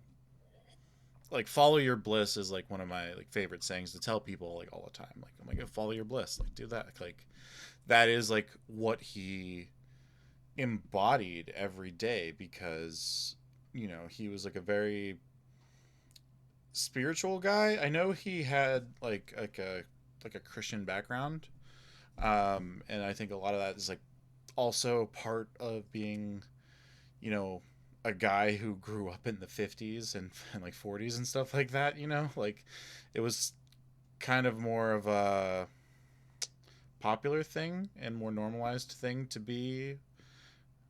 like follow your bliss is like one of my like favorite sayings to tell people like all the time. Like I'm like, follow your bliss, like do that. Like that is like what he embodied every day, because he was like a very spiritual guy. I know he had like a Christian background, and I think a lot of that is like also part of being, you know, a guy who grew up in the 50s and like 40s and stuff like that, like it was kind of more of a popular thing and more normalized thing to be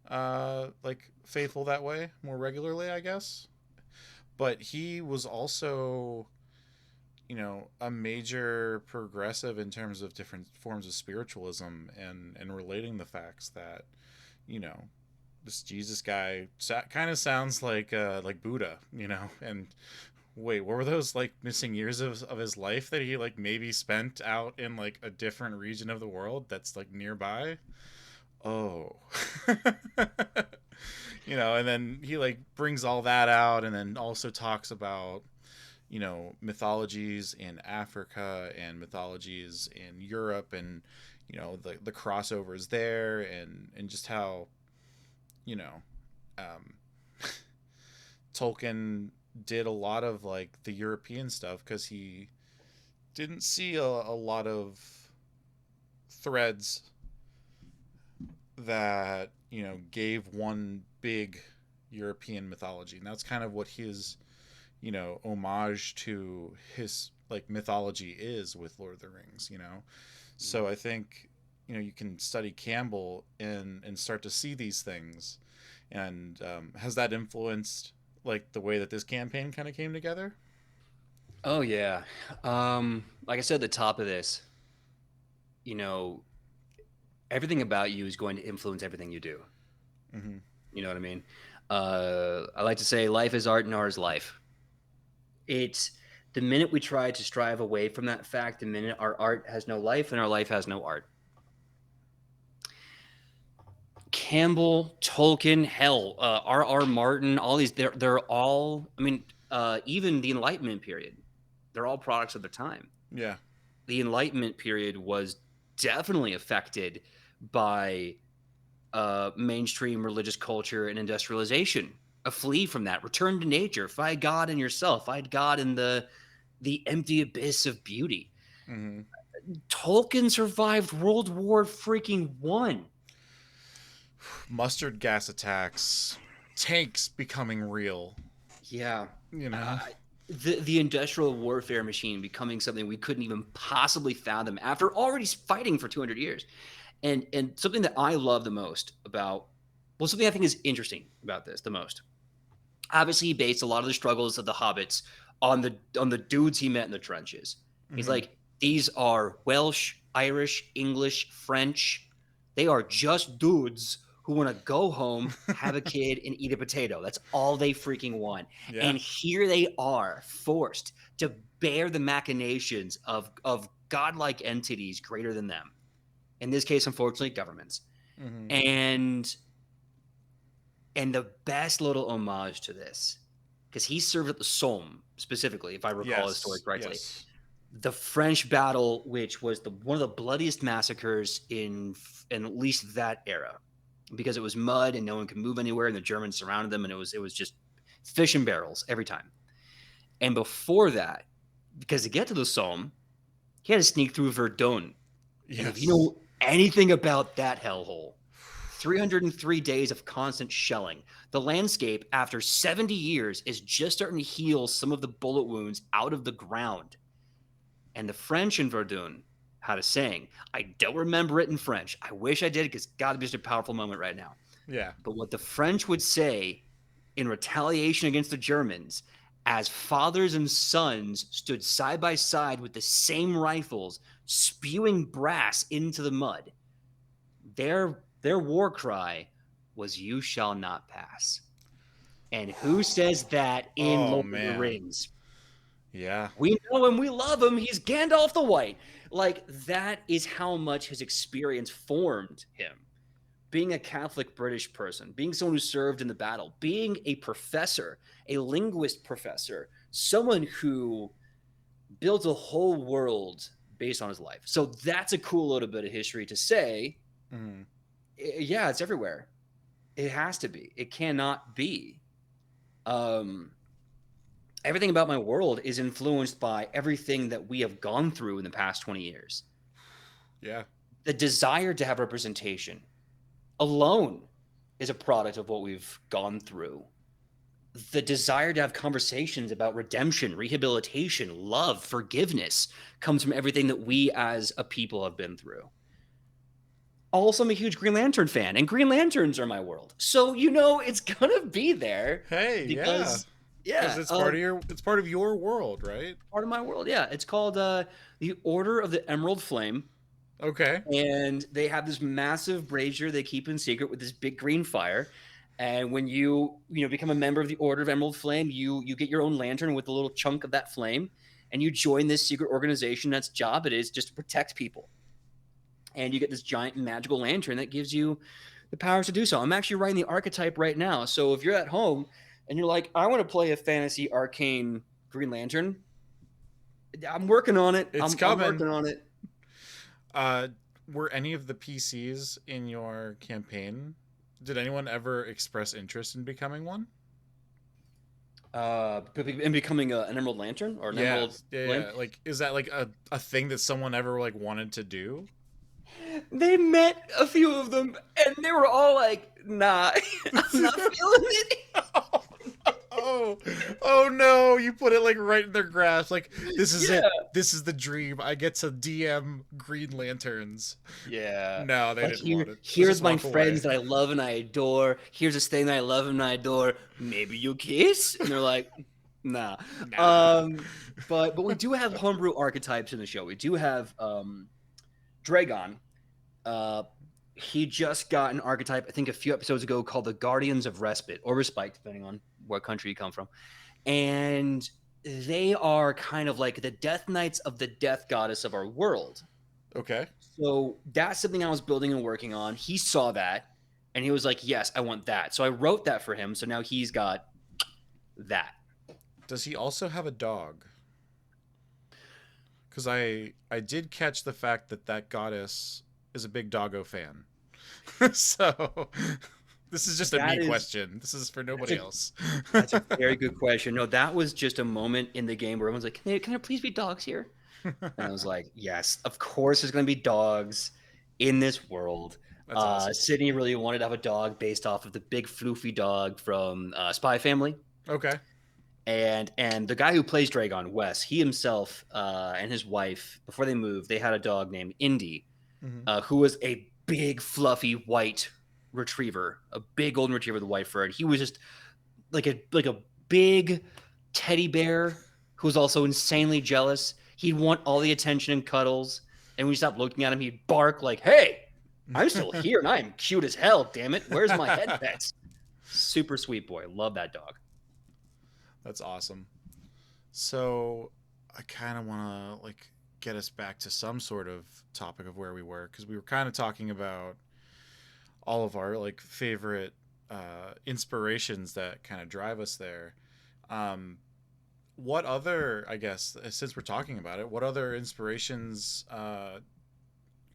like faithful that way more regularly, I guess. But he was also, a major progressive in terms of different forms of spiritualism and relating the facts that, you know, this Jesus guy kind of sounds like Buddha, and wait, what were those like missing years of his life that he like maybe spent out in like a different region of the world that's like nearby? Oh. And then he like brings all that out and then also talks about, mythologies in Africa and mythologies in Europe, and the crossovers there, and just how, you know um, Tolkien did a lot of like the European stuff because he didn't see a lot of threads that gave one big European mythology, and that's kind of what his homage to his like mythology is with Lord of the Rings. So I think you can study Campbell and start to see these things, and has that influenced like the way that this campaign kind of came together? Oh yeah. Like I said at the top of this, you know, everything about you is going to influence everything you do. Mm-hmm. You know what I mean? I like to say life is art and art is life. It's the minute we try to strive away from that fact, the minute our art has no life and our life has no art. Campbell, Tolkien, hell, R.R. Martin, all these, they're all, I mean, even the Enlightenment period, they're all products of their time. Yeah. The Enlightenment period was definitely affected by mainstream religious culture and industrialization. A flee from that, return to nature, find God in yourself, find God in the the empty abyss of beauty. Hmm. Tolkien survived World War freaking One. Mustard gas attacks, tanks becoming real. Yeah. You know. Uh, the industrial warfare machine becoming something we couldn't even possibly fathom after already fighting for 200 years. And something that I love the most about, well, something I think is interesting about this the most. Obviously, he based a lot of the struggles of the hobbits on the dudes he met in the trenches. He's Hmm. like, these are Welsh, Irish, English, French. They are just dudes who want to go home, have a kid, and eat a potato. That's all they freaking want. Yeah. And here they are, forced to bear the machinations of godlike entities greater than them. In this case, unfortunately, governments. Hmm. And the best little homage to this, because he served at the Somme specifically, if I recall his story Yes. correctly, Yes. the French battle, which was one of the bloodiest massacres in at least that era, because it was mud and no one could move anywhere, and the Germans surrounded them, and it was just fish and barrels every time. And before that, because to get to the Somme, he had to sneak through Verdun. And if you Yes. know anything about that hellhole, 303 days of constant shelling. The landscape, after 70 years, is just starting to heal some of the bullet wounds out of the ground. And the French in Verdun had a saying. I don't remember it in French. I wish I did because God, it's just a powerful moment right now. Yeah. But what the French would say in retaliation against the Germans, as fathers and sons stood side by side with the same rifles, spewing brass into the mud, their war cry was "You shall not pass." And who says that in Oh Lord of the man. Rings? Yeah. We know him, we love him. He's Gandalf the White. Like, that is how much his experience formed him. Being a Catholic British person, being someone who served in the battle, being a professor, a linguist professor, someone who built a whole world based on his life. So that's a cool little bit of history to say. Hmm. Yeah, it's everywhere. It has to be. It cannot be. Um, Everything about my world is influenced by everything that we have gone through in the past 20 years. Yeah. The desire to have representation alone is a product of what we've gone through. The desire to have conversations about redemption, rehabilitation, love, forgiveness comes from everything that we as a people have been through. Also, I'm a huge Green Lantern fan, and Green Lanterns are my world. So, it's going to be there Hey, yeah. because, Because yeah, it's part of your world, right? part of my world. Yeah, it's called the Order of the Emerald Flame, Okay. and they have this massive brazier they keep in secret with this big green fire. And when you become a member of the Order of Emerald Flame, you get your own lantern with a little chunk of that flame, and you join this secret organization that's job it is just to protect people. And you get this giant magical lantern that gives you the powers to do so. I'm actually writing the archetype right now. So if you're at home and you're like, I want to play a fantasy arcane Green Lantern, I'm working on it. It's I'm coming. working on it. Uh, were any of the PCs in your campaign? Did anyone ever express interest in becoming one? In becoming an Emerald Lantern or an Yeah, Emerald yeah, Flame. yeah. Like, is that like a thing that someone ever like wanted to do? They met a few of them, and they were all like, "Nah, I'm not feeling it." Oh, oh no! You put it like right in their grasp. Like this is it. Yeah, This is the dream. I get to DM Green Lanterns. yeah. No, they Like, didn't want it. Let's here's just my walk friends away. that I love and I adore. Here's this thing that I love and I adore. Maybe you kiss, and they're like, "Nah." Nah. Um, but we do have homebrew archetypes in the show. We do have Dragon. Uh, he just got an archetype, I think, a few episodes ago called the Guardians of Respite or Respite, depending on what country you come from. And they are kind of like the Death Knights of the Death Goddess of our world. Okay. So that's something I was building and working on. He saw that and he was like, yes, I want that. So I wrote that for him. So now he's got that. Does he also have a dog? Because I did catch the fact that that goddess is a big doggo fan. So This is just a That me is question. This is for that's nobody a else. that's a very good question. No, that was just a moment in the game where everyone's like, can there please be dogs here? And I was like, yes, of course there's going to be dogs in this world. That's awesome. Sydney really wanted to have a dog based off of the big floofy dog from Spy Family. Okay. And the guy who plays Dragon, Wes, he himself and his wife, before they moved, they had a dog named Indy, Hmm. who was a big, fluffy white retriever, a big golden retriever with a white fur. And he was just like a big teddy bear who was also insanely jealous. He'd want all the attention and cuddles. And when you stop looking at him, he'd bark like, "Hey, I'm still here and I am cute as hell, damn it. Where's my head pets?" Super sweet boy. Love that dog. That's awesome. So I kind of want to like get us back to some sort of topic of where we were because we were kind of talking about all of our like favorite inspirations that kind of drive us there. Um, what other, I guess, since we're talking about it, what other inspirations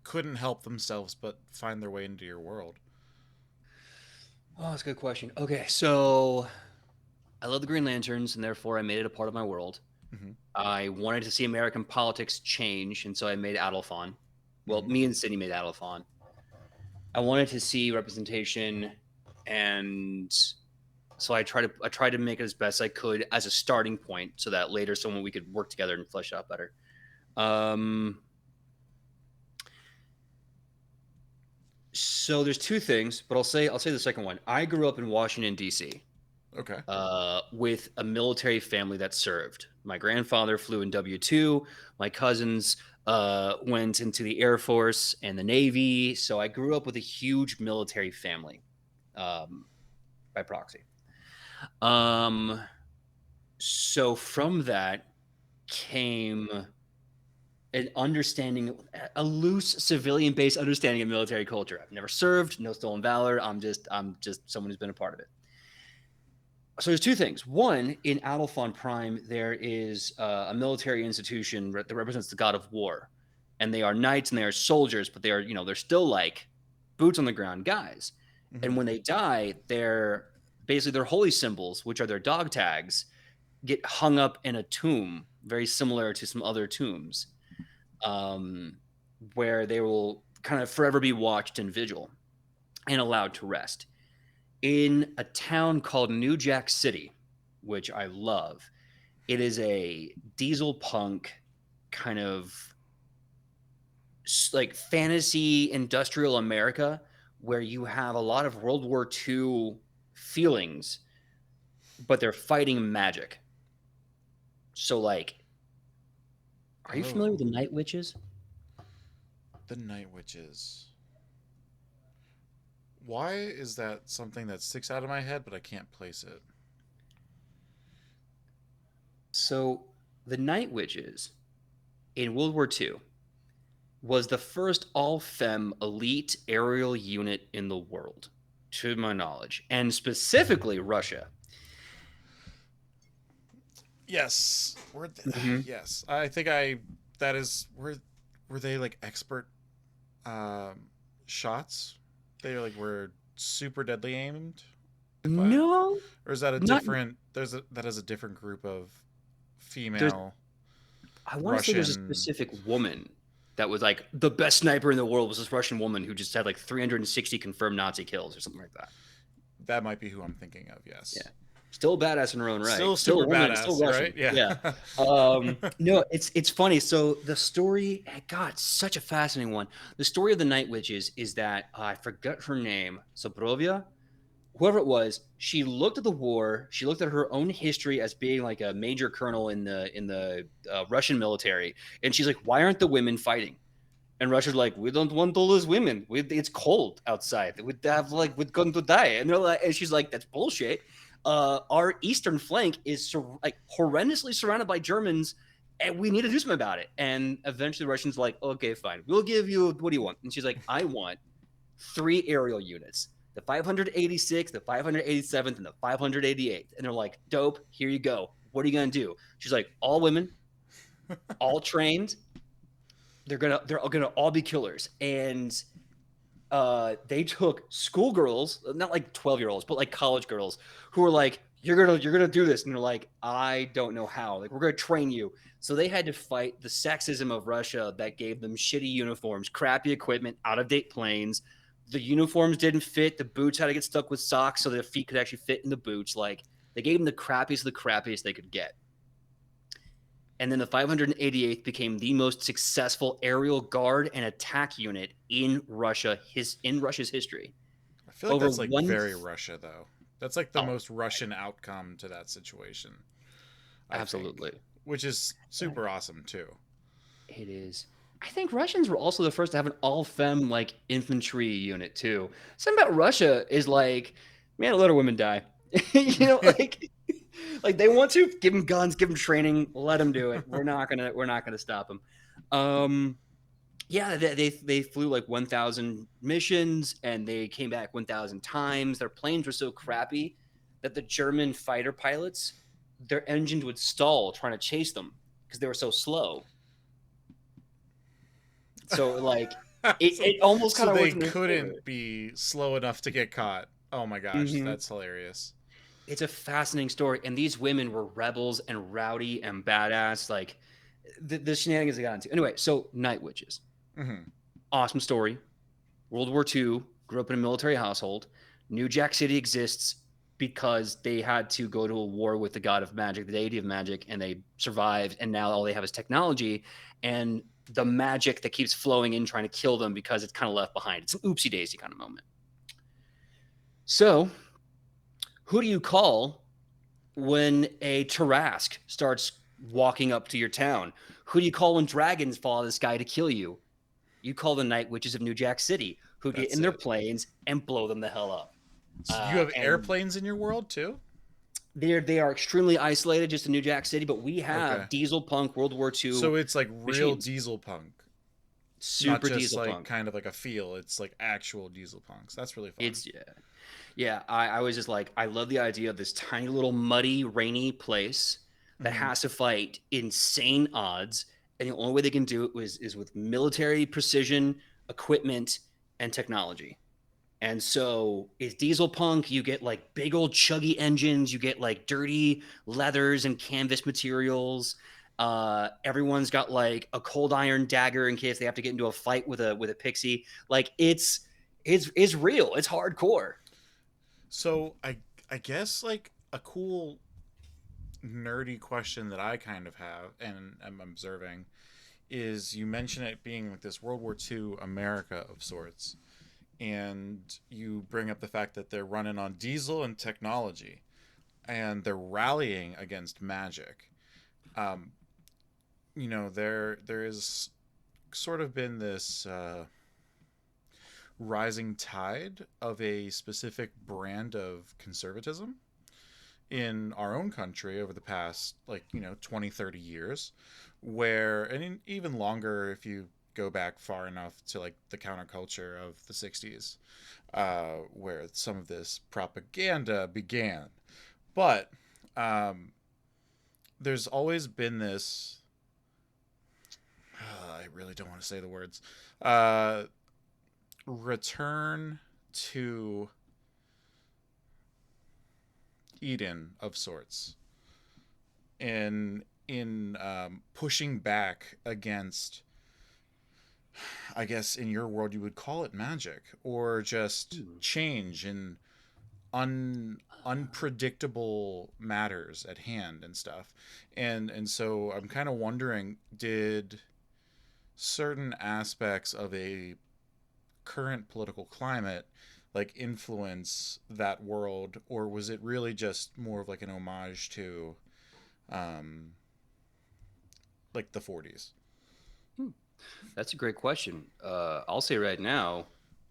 couldn't help themselves but find their way into your world? Oh, that's a good question. Okay, so I love the Green Lanterns, and therefore I made it a part of my world. Hmm. I wanted to see American politics change, and so I made Adolphon. Well, Hmm. me and Sydney made Adolphon. I wanted to see representation, and so I tried to make it as best I could as a starting point, so that later someone we could work together and flesh out better. Um, so there's two things, but I'll say the second one. I grew up in Washington D.C. Okay. With a military family that served. My grandfather flew in W-2. My cousins went into the Air Force and the Navy. So I grew up with a huge military family um, by proxy. Um, so from that came an understanding, a loose civilian-based understanding of military culture. I've never served, no stolen valor. I'm just someone who's been a part of it. So there's two things. One, in Adolphon Prime, there is a military institution that represents the god of war, and they are knights and they are soldiers, but they're still like boots on the ground guys. Hmm. And when they die, they're basically their holy symbols, which are their dog tags, get hung up in a tomb, very similar to some other tombs, um, where they will kind of forever be watched in vigil and allowed to rest in a town called New Jack City, which I love. It is a diesel punk kind of like fantasy industrial America where you have a lot of World War II feelings, but they're fighting magic. So, like, are you familiar with Oh, the Night Witches? the Night Witches. Why is that something that sticks out of my head, but I can't place it? So, the Night Witches in World War II was the first all femme elite aerial unit in the world, to my knowledge, and specifically Russia. Yes, Mm-hmm. yes. I think I that is were they like expert um, shots? They like were super deadly aimed. If I No, or is that a not different? That is a different group of there's. female I want to say there's a Russian. specific woman that was like the best sniper in the world was this Russian woman who just had like 360 confirmed Nazi kills or something like that. That might be who I'm thinking of. Yeah. Yes, Still badass in her own right. still Still super a woman, still badass, Russian. right? Yeah. Yeah. No, it's funny. So the story, God, it's such a fascinating one. The story of the Night Witches is that I forgot her name, Sobrovia, whoever it was. She looked at the war. She looked at her own history as being like a major colonel in the Russian military, and she's like, "Why aren't the women fighting?" And Russia's like, "We don't want all those women. It's cold outside. We're going to die." And they're like, and she's like, "That's bullshit. Our eastern flank is like horrendously surrounded by Germans, and we need to do something about it." And eventually, the Russians are like, "Okay, fine. We'll give you what do you want?" And she's like, "I want three aerial units." The 586th, the 587th, and the 588th. And they're like, "Dope, here you go. What are you going to do?" She's like, "All women, all trained, they're gonna all be killers." And they took schoolgirls, not like 12-year-olds, but like college girls who were like, you're gonna do this. And they're like, I don't know how. Like, we're gonna train you. So they had to fight the sexism of Russia that gave them shitty uniforms, crappy equipment, out-of-date planes. The uniforms didn't fit. The boots had to get stuck with socks so their feet could actually fit in the boots. Like, they gave them the crappiest of the crappiest they could get. And then the 588th became the most successful aerial guard and attack unit in Russia's history. I feel like Over that's like one, very Russia though. That's like the oh, most Russian outcome to that situation, I think, absolutely, which is super awesome too. it is. I think Russians were also the first to have an all-femme like infantry unit too. Something about Russia is like, man, let our women die. Like they want to give them guns, give them training, let them do it. We're not gonna stop them. Um, yeah, they flew like 1,000 missions and they came back 1,000 times. Their planes were so crappy that the German fighter pilots, their engines would stall trying to chase them because they were so slow. So like so, it almost so kind of they worked in their favor. couldn't be slow enough to get caught. Oh my gosh, Hmm. that's hilarious. It's a fascinating story, and these women were rebels and rowdy and badass. Like the shenanigans they got into. Anyway, so Night Witches, Hmm. awesome story. World War II, grew up in a military household. New Jack City exists because they had to go to a war with the god of magic, the deity of magic, and they survived. And now all they have is technology and the magic that keeps flowing in, trying to kill them because it's kind of left behind. It's an oopsie daisy kind of moment. So, who do you call when a Tarask starts walking up to your town? Who do you call when dragons fall out of the sky to kill you? You call the Night Witches of New Jack City, who get That's in their it. planes and blow them the hell up. So you have And airplanes in your world too? they are extremely isolated just in New Jack City, but we Okay. have diesel punk World War II So it's like real machines, diesel punk, not super just diesel like punk. kind of like a feel. It's like actual diesel punks. That's really fun. It's yeah. I was just like, I love the idea of this tiny little muddy, rainy place that Hmm. has to fight insane odds, and the only way they can do it is with military precision, equipment, and technology. And so it's diesel punk. You get like big old chuggy engines. You get like dirty leathers and canvas materials. Everyone's got like a cold iron dagger in case they have to get into a fight with a pixie. Like it's real. It's hardcore. So I guess like a cool nerdy question that I kind of have and am observing is you mention it being like this World War II America of sorts, and you bring up the fact that they're running on diesel and technology, and they're rallying against magic. Um, there is sort of been this rising tide of a specific brand of conservatism in our own country over the past 20, 30 years, where even longer if you go back far enough to like the counterculture of the 60s, where some of this propaganda began. But um, there's always been this I really don't want to say the words, uh, return to Eden of sorts in pushing back against, I guess in your world you would call it magic or just Hmm. change and unpredictable matters at hand and stuff. And so I'm kind of wondering, did certain aspects of a current political climate like influence that world, or was it really just more of like an homage to um like the 40s? Hmm. That's a great question. I'll say right now,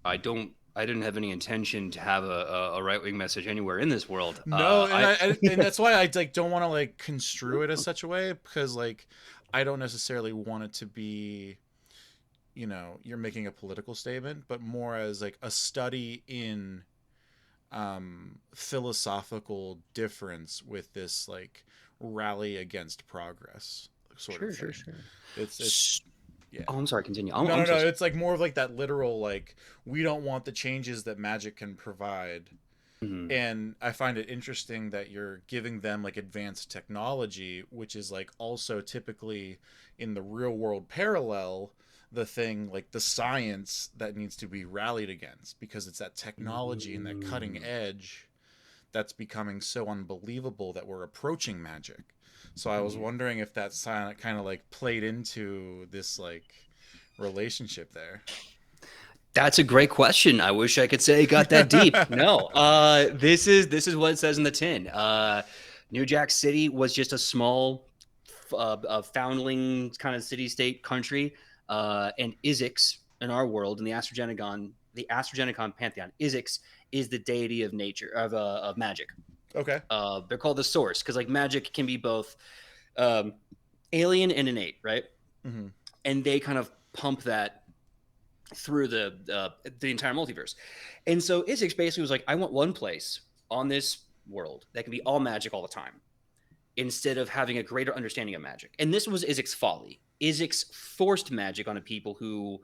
I didn't have any intention to have a right wing message anywhere in this world. No, and I and that's why I like don't want to like construe it as such a way, because like I don't necessarily want it to be, you're making a political statement, but more as like a study in philosophical difference with this like rally against progress sort of sure, sure, thing. sure. It's Yeah. Oh, I'm sorry. Continue. No, I'm so sorry. it's like more of like that literal, like, we don't want the changes that magic can provide. Mhm. And I find it interesting that you're giving them like advanced technology, which is like also typically in the real world parallel, the thing like the science that needs to be rallied against, because it's that technology and that cutting Mm. edge that's becoming so unbelievable that we're approaching magic. So I was Mhm. wondering if that kind of like played into this like relationship there. That's a great question. I wish I could say it got that deep. No. This is what it says in the tin. New Jack City was just a small foundling kind of city state country. And Izix in our world, in the Astrogenicon pantheon, Izix is the deity of nature, of magic. Okay. They're called the source because like magic can be both um, alien and innate, right? Mm-hmm. And they kind of pump that through the entire multiverse. And so Isix basically was like, I want one place on this world that can be all magic all the time, instead of having a greater understanding of magic. And this was Isix's folly. Isix forced magic on a people who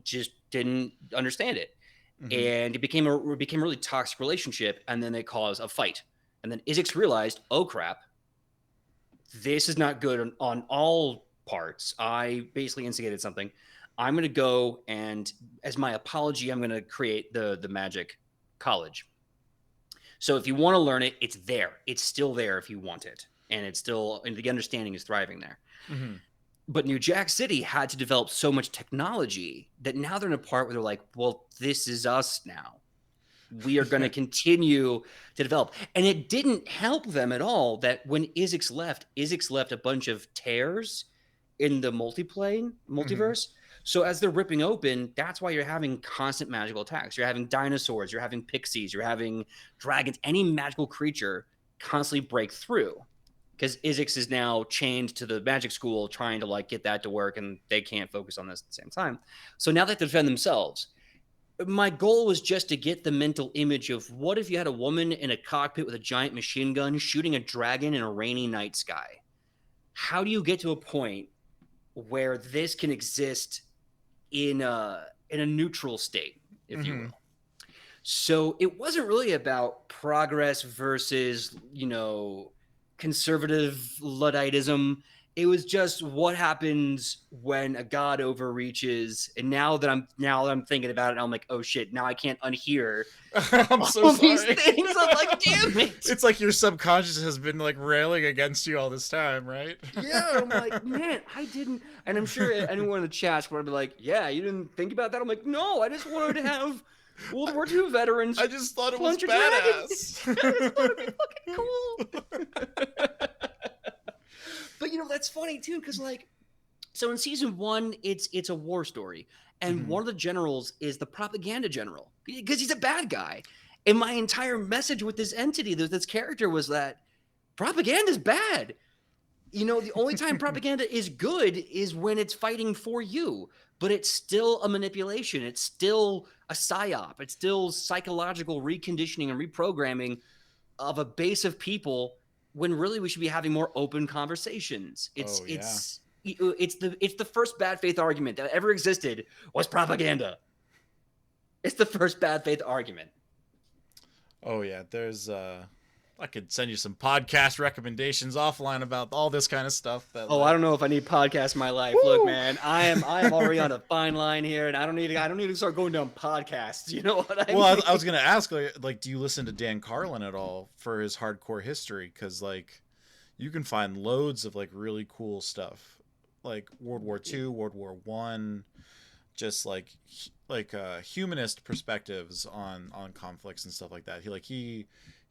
just didn't understand it. Mm-hmm. And it became a really toxic relationship, and then they caused a fight. And then Isix realized, oh crap, this is not good on all parts. I basically instigated something. I'm going to go and, as my apology, I'm going to create the magic college. So if you want to learn it, it's there. It's still there if you want it, and it's still, and the understanding is thriving there. Mm-hmm. But New Jack City had to develop so much technology that now they're in a part where they're like, well, this is us now. We are going to continue to develop. And it didn't help them at all that when Isix left a bunch of tears in the multiplane Mm-hmm. multiverse. So as they're ripping open, that's why you're having constant magical attacks. You're having dinosaurs, you're having pixies, you're having dragons, any magical creature constantly break through. Because Isix is now chained to the magic school trying to like get that to work, and they can't focus on this at the same time. So now they have to defend themselves. My goal was just to get the mental image of what if you had a woman in a cockpit with a giant machine gun shooting a dragon in a rainy night sky? How do you get to a point where this can exist in a neutral state, if you Mm-hmm. will? So it wasn't really about progress versus, conservative Ludditism. It was just what happens when a god overreaches. And now that I'm thinking about it, I'm like, oh shit, now I can't unhear I'm so all these sorry. things. I'm like, damn it. It's like your subconscious has been like railing against you all this time, right? Yeah, I'm like, man, I didn't. And I'm sure anyone in the chat's would be like, yeah, you didn't think about that. I'm like, no, I just wanted to have World War II veterans I just thought it was punch a dragon. badass. I just thought it'd be fucking cool. But that's funny too, because like, so in season one, it's a war story, and Mhm. one of the generals is the propaganda general because he's a bad guy. And my entire message with this entity, this character, was that propaganda is bad. The only time propaganda is good is when it's fighting for you, but it's still a manipulation. It's still a psyop. It's still psychological reconditioning and reprogramming of a base of people when really we should be having more open conversations. It's Oh yeah. it's it's the first bad faith argument that ever existed was propaganda. It's the first bad faith argument. Oh yeah. There's I could send you some podcast recommendations offline about all this kind of stuff that Oh, I like don't know if I need podcasts in my life. Look, woo! man, I am already on a fine line here, and I don't need to start going down podcasts. You know what I Well, mean? I was gonna ask, like, do you listen to Dan Carlin at all for his hardcore history? Because like, you can find loads of like really cool stuff, like World War II, World War One, just humanist perspectives on conflicts and stuff like that.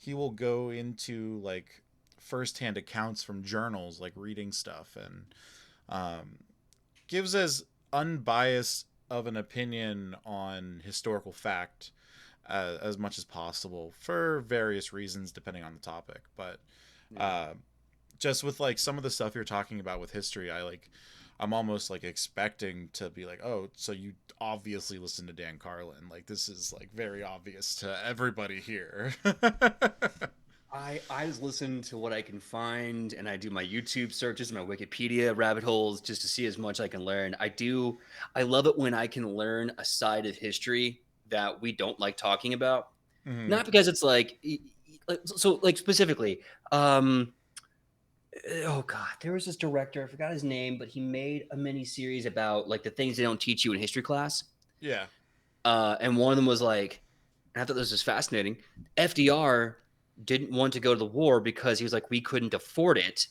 He will go into like firsthand accounts from journals, like reading stuff, and um, gives as unbiased of an opinion on historical fact as much as possible for various reasons depending on the topic. But uh, just with like some of the stuff you're talking about with history, I'm almost like expecting to be like, oh, so you obviously listen to Dan Carlin. Like this is like very obvious to everybody here. I just listen to what I can find, and I do my YouTube searches, my Wikipedia rabbit holes, just to see as much I can learn. I love it when I can learn a side of history that we don't like talking about. Hmm. Not because it's like, so like specifically, um, oh god, there was this director, I forgot his name, but he made a mini series about like the things they don't teach you in history class. Yeah. And one of them was like, and I thought this was fascinating. FDR didn't want to go to the war because he was like, we couldn't afford it.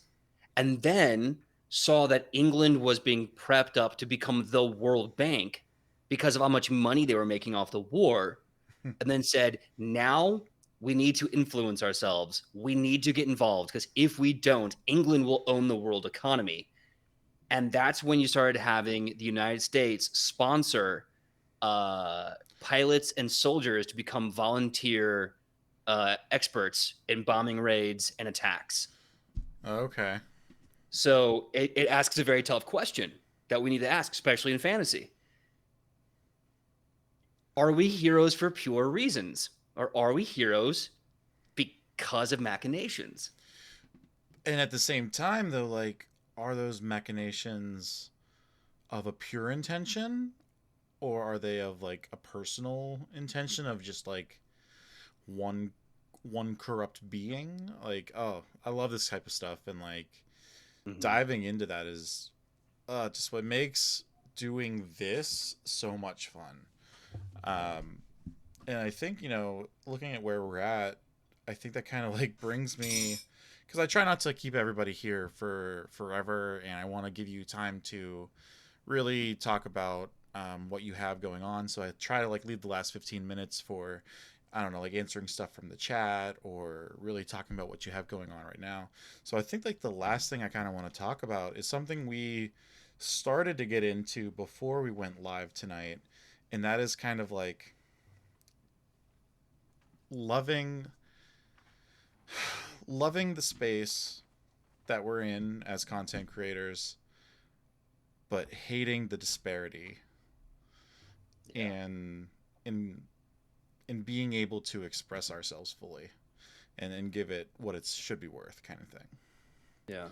And then saw that England was being prepped up to become the World Bank because of how much money they were making off the war. And then said, now we need to influence ourselves. We need to get involved because if we don't, England will own the world economy. And that's when you started having the United States sponsor uh, pilots and soldiers to become volunteer experts in bombing raids and attacks. Okay. So it asks a very tough question that we need to ask, especially in fantasy. Are we heroes for pure reasons? Or are we heroes because of machinations? And at the same time, though, like, are those machinations of a pure intention, or are they of like a personal intention of just like one one corrupt being? Like, oh, I love this type of stuff, and like Mm-hmm. diving into that is just what makes doing this so much fun. Um, and I think, looking at where we're at, I think that kind of like brings me, because I try not to keep everybody here for forever, and I want to give you time to really talk about what you have going on. So I try to like leave the last 15 minutes for, I don't know, like answering stuff from the chat or really talking about what you have going on right now. So I think like the last thing I kind of want to talk about is something we started to get into before we went live tonight, and that is kind of like loving loving the space that we're in as content creators, but hating the disparity Yeah. and in being able to express ourselves fully and give it what it should be worth, kind of thing. Yeah.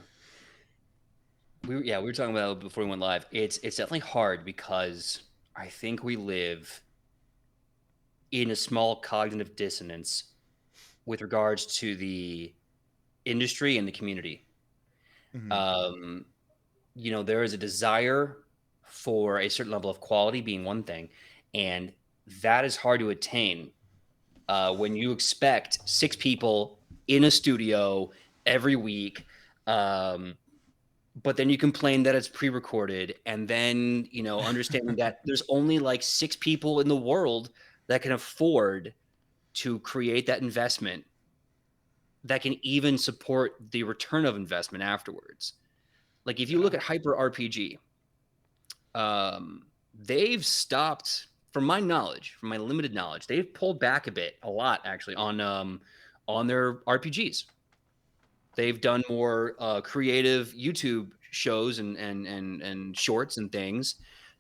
We were talking about it before we went live. It's definitely hard because I think we live in a small cognitive dissonance with regards to the industry and the community. Mm-hmm. Um, there is a desire for a certain level of quality being one thing, and that is hard to attain when you expect six people in a studio every week. But then you complain that it's pre-recorded, and then understanding that there's only like six people in the world that can afford to create that investment that can even support the return of investment afterwards. Like if you Yeah. look at Hyper RPG, they've stopped, from my knowledge, from my limited knowledge, they've pulled back a lot actually on their RPGs. They've done more creative YouTube shows and shorts and things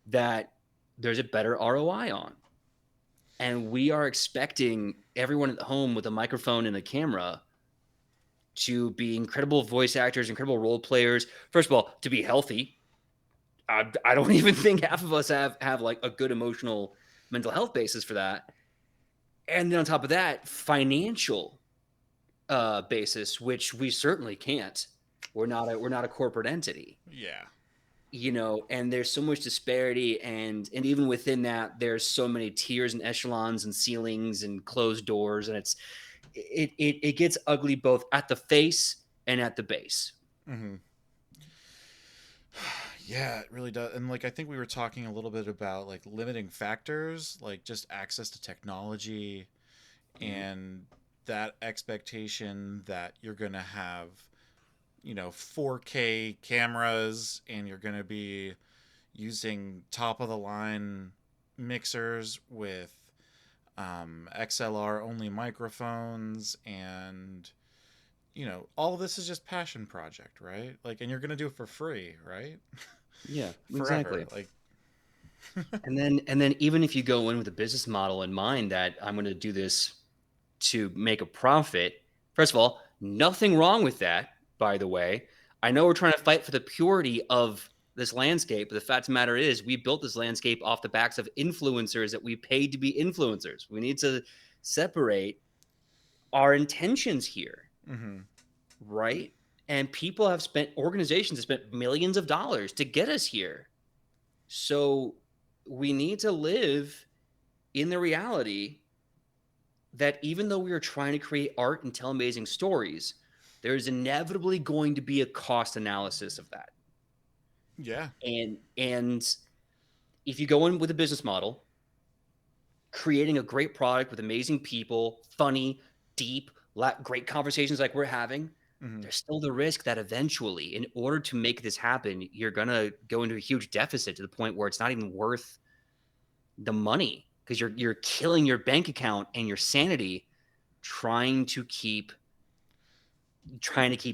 that there's a better ROI on. And we are expecting everyone at home with a microphone and a camera to be incredible voice actors, incredible role players. First of all, to be healthy. I don't even think half of us have like a good emotional mental health basis for that. And then on top of that, financial basis, which we certainly can't. We're not a corporate entity, Yeah. and there's so much disparity, and even within that, there's so many tiers and echelons and ceilings and closed doors, and it gets ugly both at the face and at the base. Mm-hmm. Yeah, it really does. And like I think we were talking a little bit about like limiting factors, like just access to technology Mhm. and that expectation that you're going to have, 4K cameras, and you're going to be using top of the line mixers with XLR only microphones, and all of this is just passion project, right? Like, and you're gonna do it for free, right? Yeah, Forever, exactly. like. And then even if you go in with a business model in mind that I'm going to do this to make a profit, First of all, nothing wrong with that, by the way. I know we're trying to fight for the purity of this landscape, but the fact of the matter is we built this landscape off the backs of influencers that we paid to be influencers. We need to separate our intentions here, Mm-hmm. right? And people have spent, organizations have spent millions of dollars to get us here. So we need to live in the reality that even though we are trying to create art and tell amazing stories, there's inevitably going to be a cost analysis of that. Yeah. And if you go in with a business model, creating a great product with amazing people, funny, deep, great conversations like we're having, Mm-hmm. there's still the risk that eventually, in order to make this happen, you're going to go into a huge deficit to the point where it's not even worth the money because you're killing your bank account and your sanity trying to keep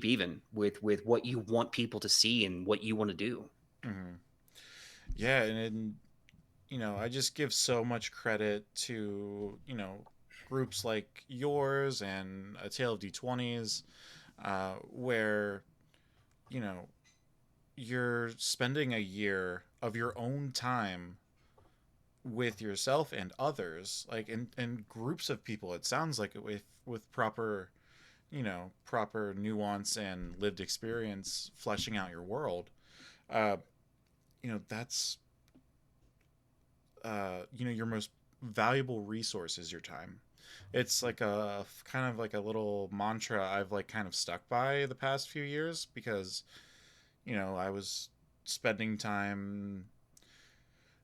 even with what you want people to see and what you want to do. Mm-hmm. Yeah, and I just give so much credit to groups like yours and A Tale of D20's, where you know you're spending a year of your own time with yourself and others, like in groups of people. It sounds like it with proper proper nuance and lived experience, fleshing out your world. uh that's your most valuable resource is your time. It's like a kind of like a little mantra I've like kind of stuck by the past few years, because I was spending time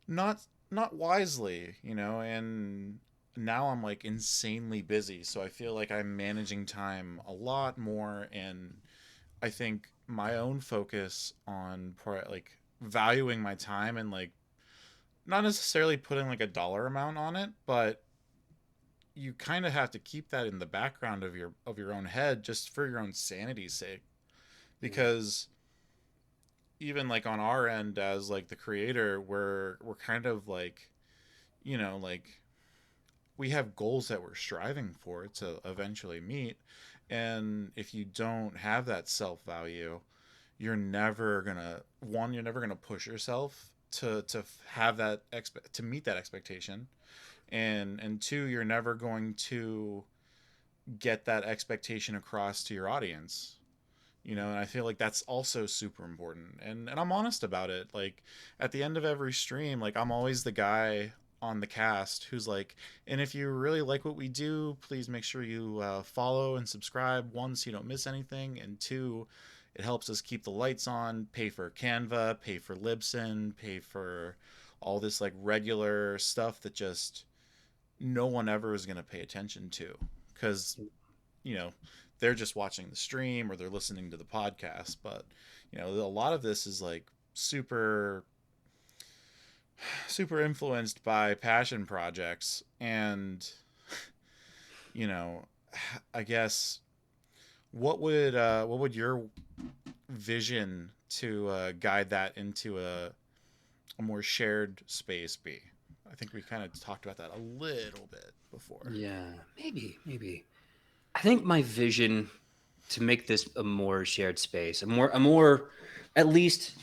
not not wisely, and now I'm like insanely busy, so I feel like I'm managing time a lot more. And I think my own focus on like valuing my time, and like not necessarily putting like a dollar amount on it, but you kind of have to keep that in the background of your own head, just for your own sanity's sake. Because even like on our end as like the creator, we're kind of like, like we have goals that we're striving for to eventually meet. And if you don't have that self value, you're never gonna push yourself to have to meet that expectation. And two, you're never going to get that expectation across to your audience. And I feel like that's also super important. And I'm honest about it. Like at the end of every stream, like I'm always the guy on the cast who's like, and if you really like what we do, please make sure you follow and subscribe. One, so you don't miss anything, and two, it helps us keep the lights on, pay for Canva, pay for Libsyn, pay for all this like regular stuff that just no one ever is going to pay attention to, because you know they're just watching the stream or they're listening to the podcast. But a lot of this is like super super influenced by passion projects. And you know I guess what would your vision to guide that into a more shared space be? I think we kind of talked about that a little bit before. Yeah, maybe. I think my vision to make this a more shared space, a more, at least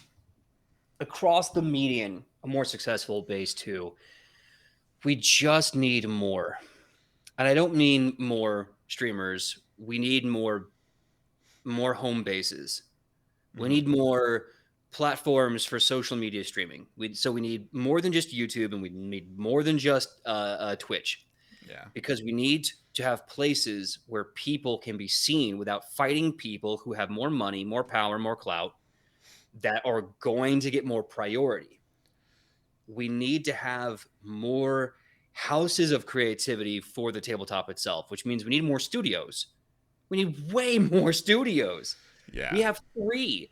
across the median, a more successful base too. We just need more, and I don't mean more streamers. We need more home bases. We Mm-hmm. need more platforms for social media streaming. We need more than just YouTube, and we need more than just Twitch, Yeah. because we need to have places where people can be seen without fighting people who have more money, more power, more clout, that are going to get more priority. We need to have more houses of creativity for the tabletop itself, which means we need more studios. We need way more studios. We Yeah. have 3,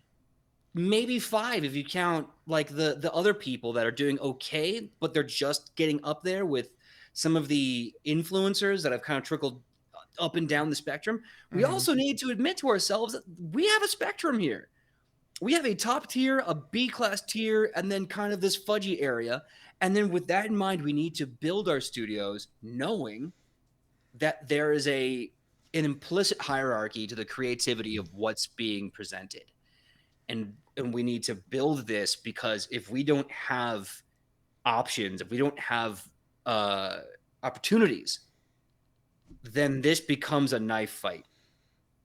maybe 5 if you count like the other people that are doing okay, but they're just getting up there with some of the influencers that have kind of trickled up and down the spectrum. We Mm-hmm. also need to admit to ourselves that we have a spectrum here. We have a top tier, a B class tier, and then kind of this fudgy area. And then with that in mind, we need to build our studios knowing that there is a an implicit hierarchy to the creativity of what's being presented. And we need to build this, because if we don't have options, if we don't have uh, opportunities, then this becomes a knife fight.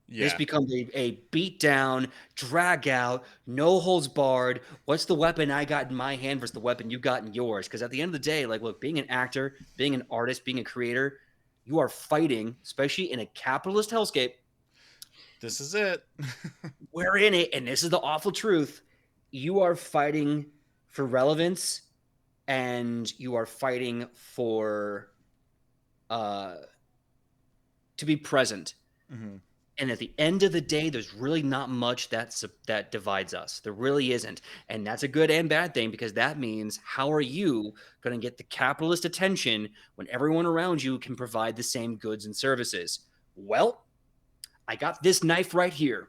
This Yeah. becomes a beat down, drag out, no holds barred. What's the weapon I got in my hand versus the weapon you got in yours? Because at the end of the day, like, look, being an actor, being an artist, being a creator, you are fighting, especially in a capitalist hellscape. This is it. We're in it, and this is the awful truth. You are fighting for relevance, and you are fighting for uh to be present. Hmm. And at the end of the day, there's really not much that divides us. There really isn't. And that's a good and bad thing, because that means, how are you going to get the capitalist attention when everyone around you can provide the same goods and services? Well, I got this knife right here.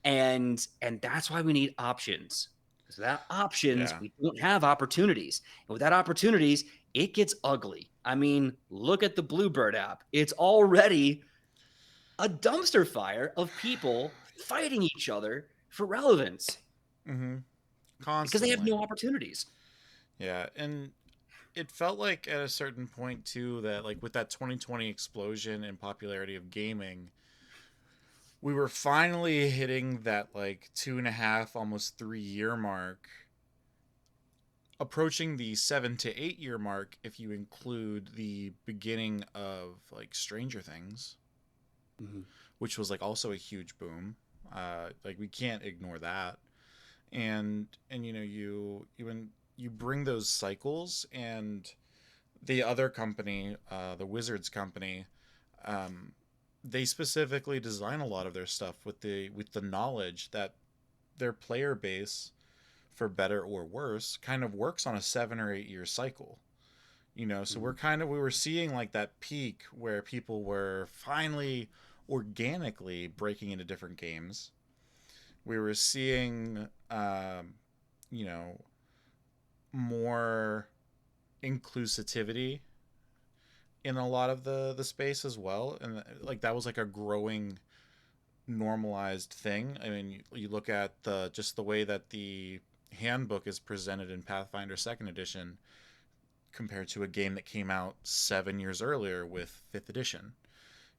And that's why we need options. Because without options, Yeah. we don't have opportunities. And without opportunities, it gets ugly. I mean, look at the Bluebird app. It's already a dumpster fire of people fighting each other for relevance Hmm. because they have Constantly. no opportunities. Yeah, and it felt like at a certain point too that like with that 2020 explosion in popularity of gaming, we were finally hitting that like 2.5, almost 3 year mark, approaching the 7 to 8 year mark if you include the beginning of like Stranger Things, Mm-hmm. which was like also a huge boom. Like we can't ignore that. And you bring those cycles, and the other company, the Wizards company, um, they specifically design a lot of their stuff with the knowledge that their player base, for better or worse, kind of works on a 7 or 8 year cycle. So we were seeing like that peak where people were finally organically breaking into different games. We were seeing, you know, more inclusivity in a lot of the space as well, and like that was like a growing normalized thing. I mean, you look at the just the way that the handbook is presented in Pathfinder Second Edition compared to a game that came out 7 years earlier with Fifth Edition.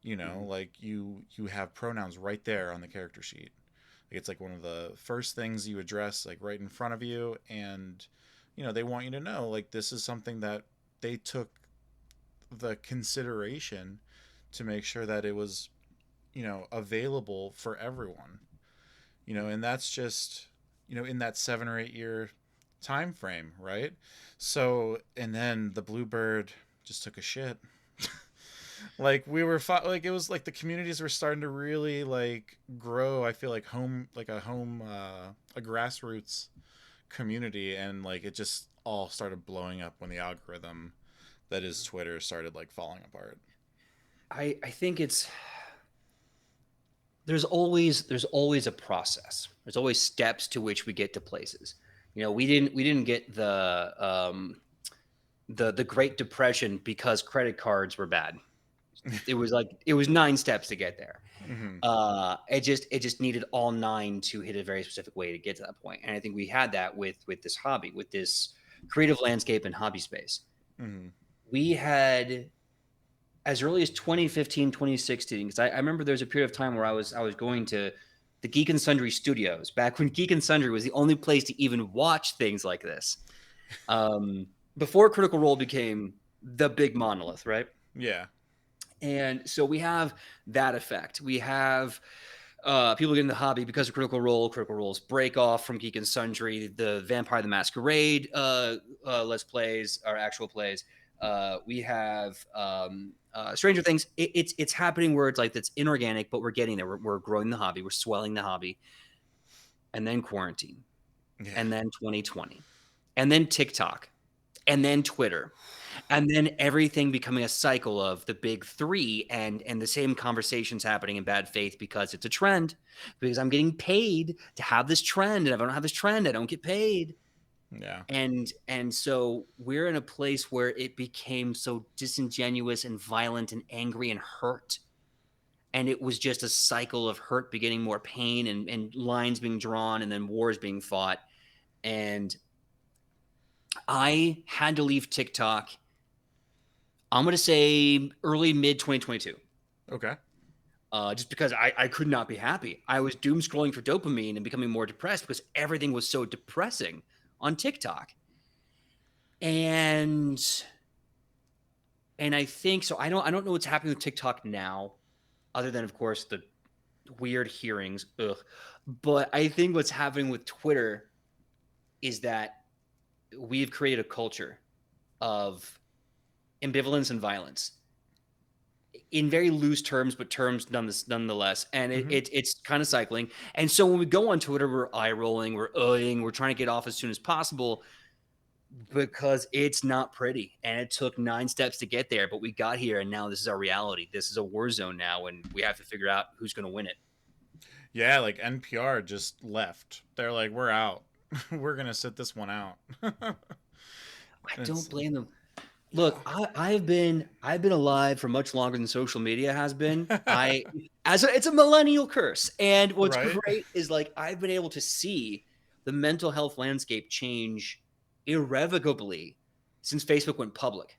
Mm-hmm. Like you have pronouns right there on the character sheet. Like it's like one of the first things you address, like right in front of you, and they want you to know like this is something that they took the consideration to make sure that it was available for everyone. And that's just in that 7 or 8 year time frame, right? So, and then the Bluebird just took a shit. Like we were like it was like the communities were starting to really like grow. I feel like a grassroots community, and like it just all started blowing up when the algorithm that is Twitter started like falling apart. I think there's always a process. There's always steps to which we get to places. We didn't get the Great Depression because credit cards were bad. It was 9 steps to get there. Hmm. It just needed all 9 to hit a very specific way to get to that point. And I think we had that with this hobby, with this creative landscape and hobby space. Hmm. We had, as early as 2015, 2016, because I remember there was a period of time where I was going to the Geek and Sundry studios back when Geek and Sundry was the only place to even watch things like this. Um, Before Critical Role became the big monolith, right? Yeah. And so we have that effect. We have people get in the hobby because of Critical Role. Critical Role's break off from Geek and Sundry, the Vampire the Masquerade let's plays or actual plays. We have Stranger Things. It's happening where it's like it's inorganic, but we're getting there. We're growing the hobby. We're swelling the hobby. And then quarantine, Yeah. and then 2020, and then TikTok, and then Twitter, and then everything becoming a cycle of the big 3, and the same conversations happening in bad faith because it's a trend, because I'm getting paid to have this trend, and if I don't have this trend I don't get paid. Yeah. And so we're in a place where it became so disingenuous and violent and angry and hurt, and it was just a cycle of hurt beginning more pain, and lines being drawn, and then wars being fought. And I had to leave TikTok, I'm going to say early mid 2022. Okay. Just because I could not be happy. I was doom scrolling for dopamine and becoming more depressed because everything was so depressing on TikTok. And I think so. I don't know what's happening with TikTok now, other than of course the weird hearings. Ugh. But I think what's happening with Twitter is that we've created a culture of ambivalence and violence in very loose terms, but terms nonetheless. And Hmm. it's kind of cycling. And so when we go on Twitter, we're eye rolling, we're we're trying to get off as soon as possible because it's not pretty. And it took 9 steps to get there, but we got here, and now this is our reality. This is a war zone now, and we have to figure out who's going to win it. Yeah, like NPR just left. They're like, we're out. We're gonna sit this one out. I don't It's blame them. Look, I've been alive for much longer than social media has been. It's a millennial curse, and what's right. great is like I've been able to see the mental health landscape change irrevocably since Facebook went public.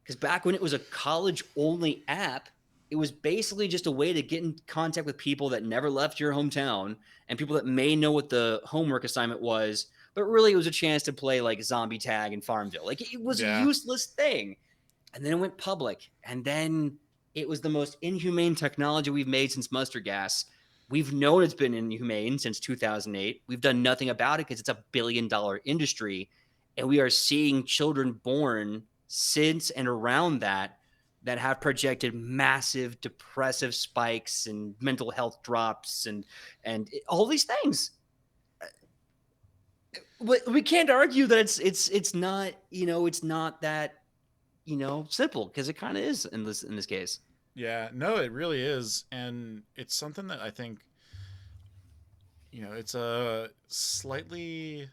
Because back when it was a college only app, it was basically just a way to get in contact with people that never left your hometown and people that may know what the homework assignment was, but really it was a chance to play like zombie tag in Farmville. Like it was a Yeah. useless thing. And then it went public. And then it was the most inhumane technology we've made since mustard gas. We've known it's been inhumane since 2008. We've done nothing about it because it's $1 billion industry. And we are seeing children born since and around that have projected massive depressive spikes and mental health drops and all these things. We can't argue that it's not, it's not that, simple, because it kind of is in this case. Yeah. No, it really is, and it's something that I think it's a slightly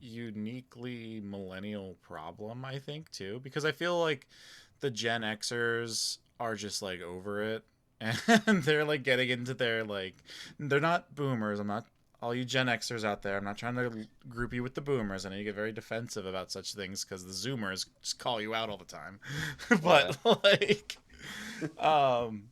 uniquely millennial problem. I think too, because I feel like the Gen Xers are just like over it, and they're like getting into their like they're not boomers. I'm not all you Gen Xers out there. I'm not trying to group you with the boomers. I know you get very defensive about such things because the Zoomers just call you out all the time. Yeah. But like, um,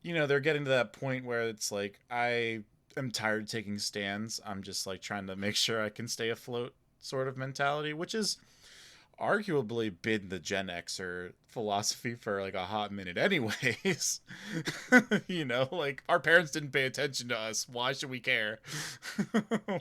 they're getting to that point where it's like I am tired of taking stands. I'm just like trying to make sure I can stay afloat sort of mentality, which is arguably been the Gen Xer philosophy for like a hot minute anyways. Like our parents didn't pay attention to us. Why should we care?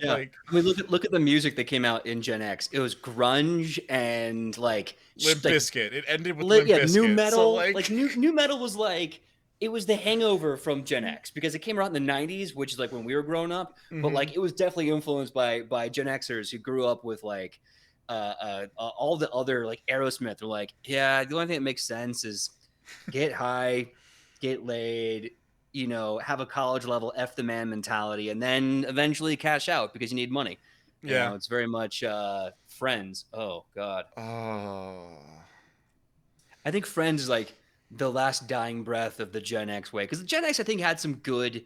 Yeah. Like I mean, look at the music that came out in Gen X. It was grunge and like Limp like Bizkit. It ended with Limp yeah, new Bizkit. So metal. Like like new metal was like it was the hangover from Gen X because it came out in the 90s, which is like when we were growing up, but mhm. like it was definitely influenced by Gen Xers who grew up with like all the other like Aerosmith. They're like, yeah, the only thing that makes sense is get high, get laid, have a college level F the man mentality, and then eventually cash out because you need money. Yeah. It's very much Friends. Oh God. Oh. I think Friends is like the last dying breath of the Gen X way, because the Gen X I think had some good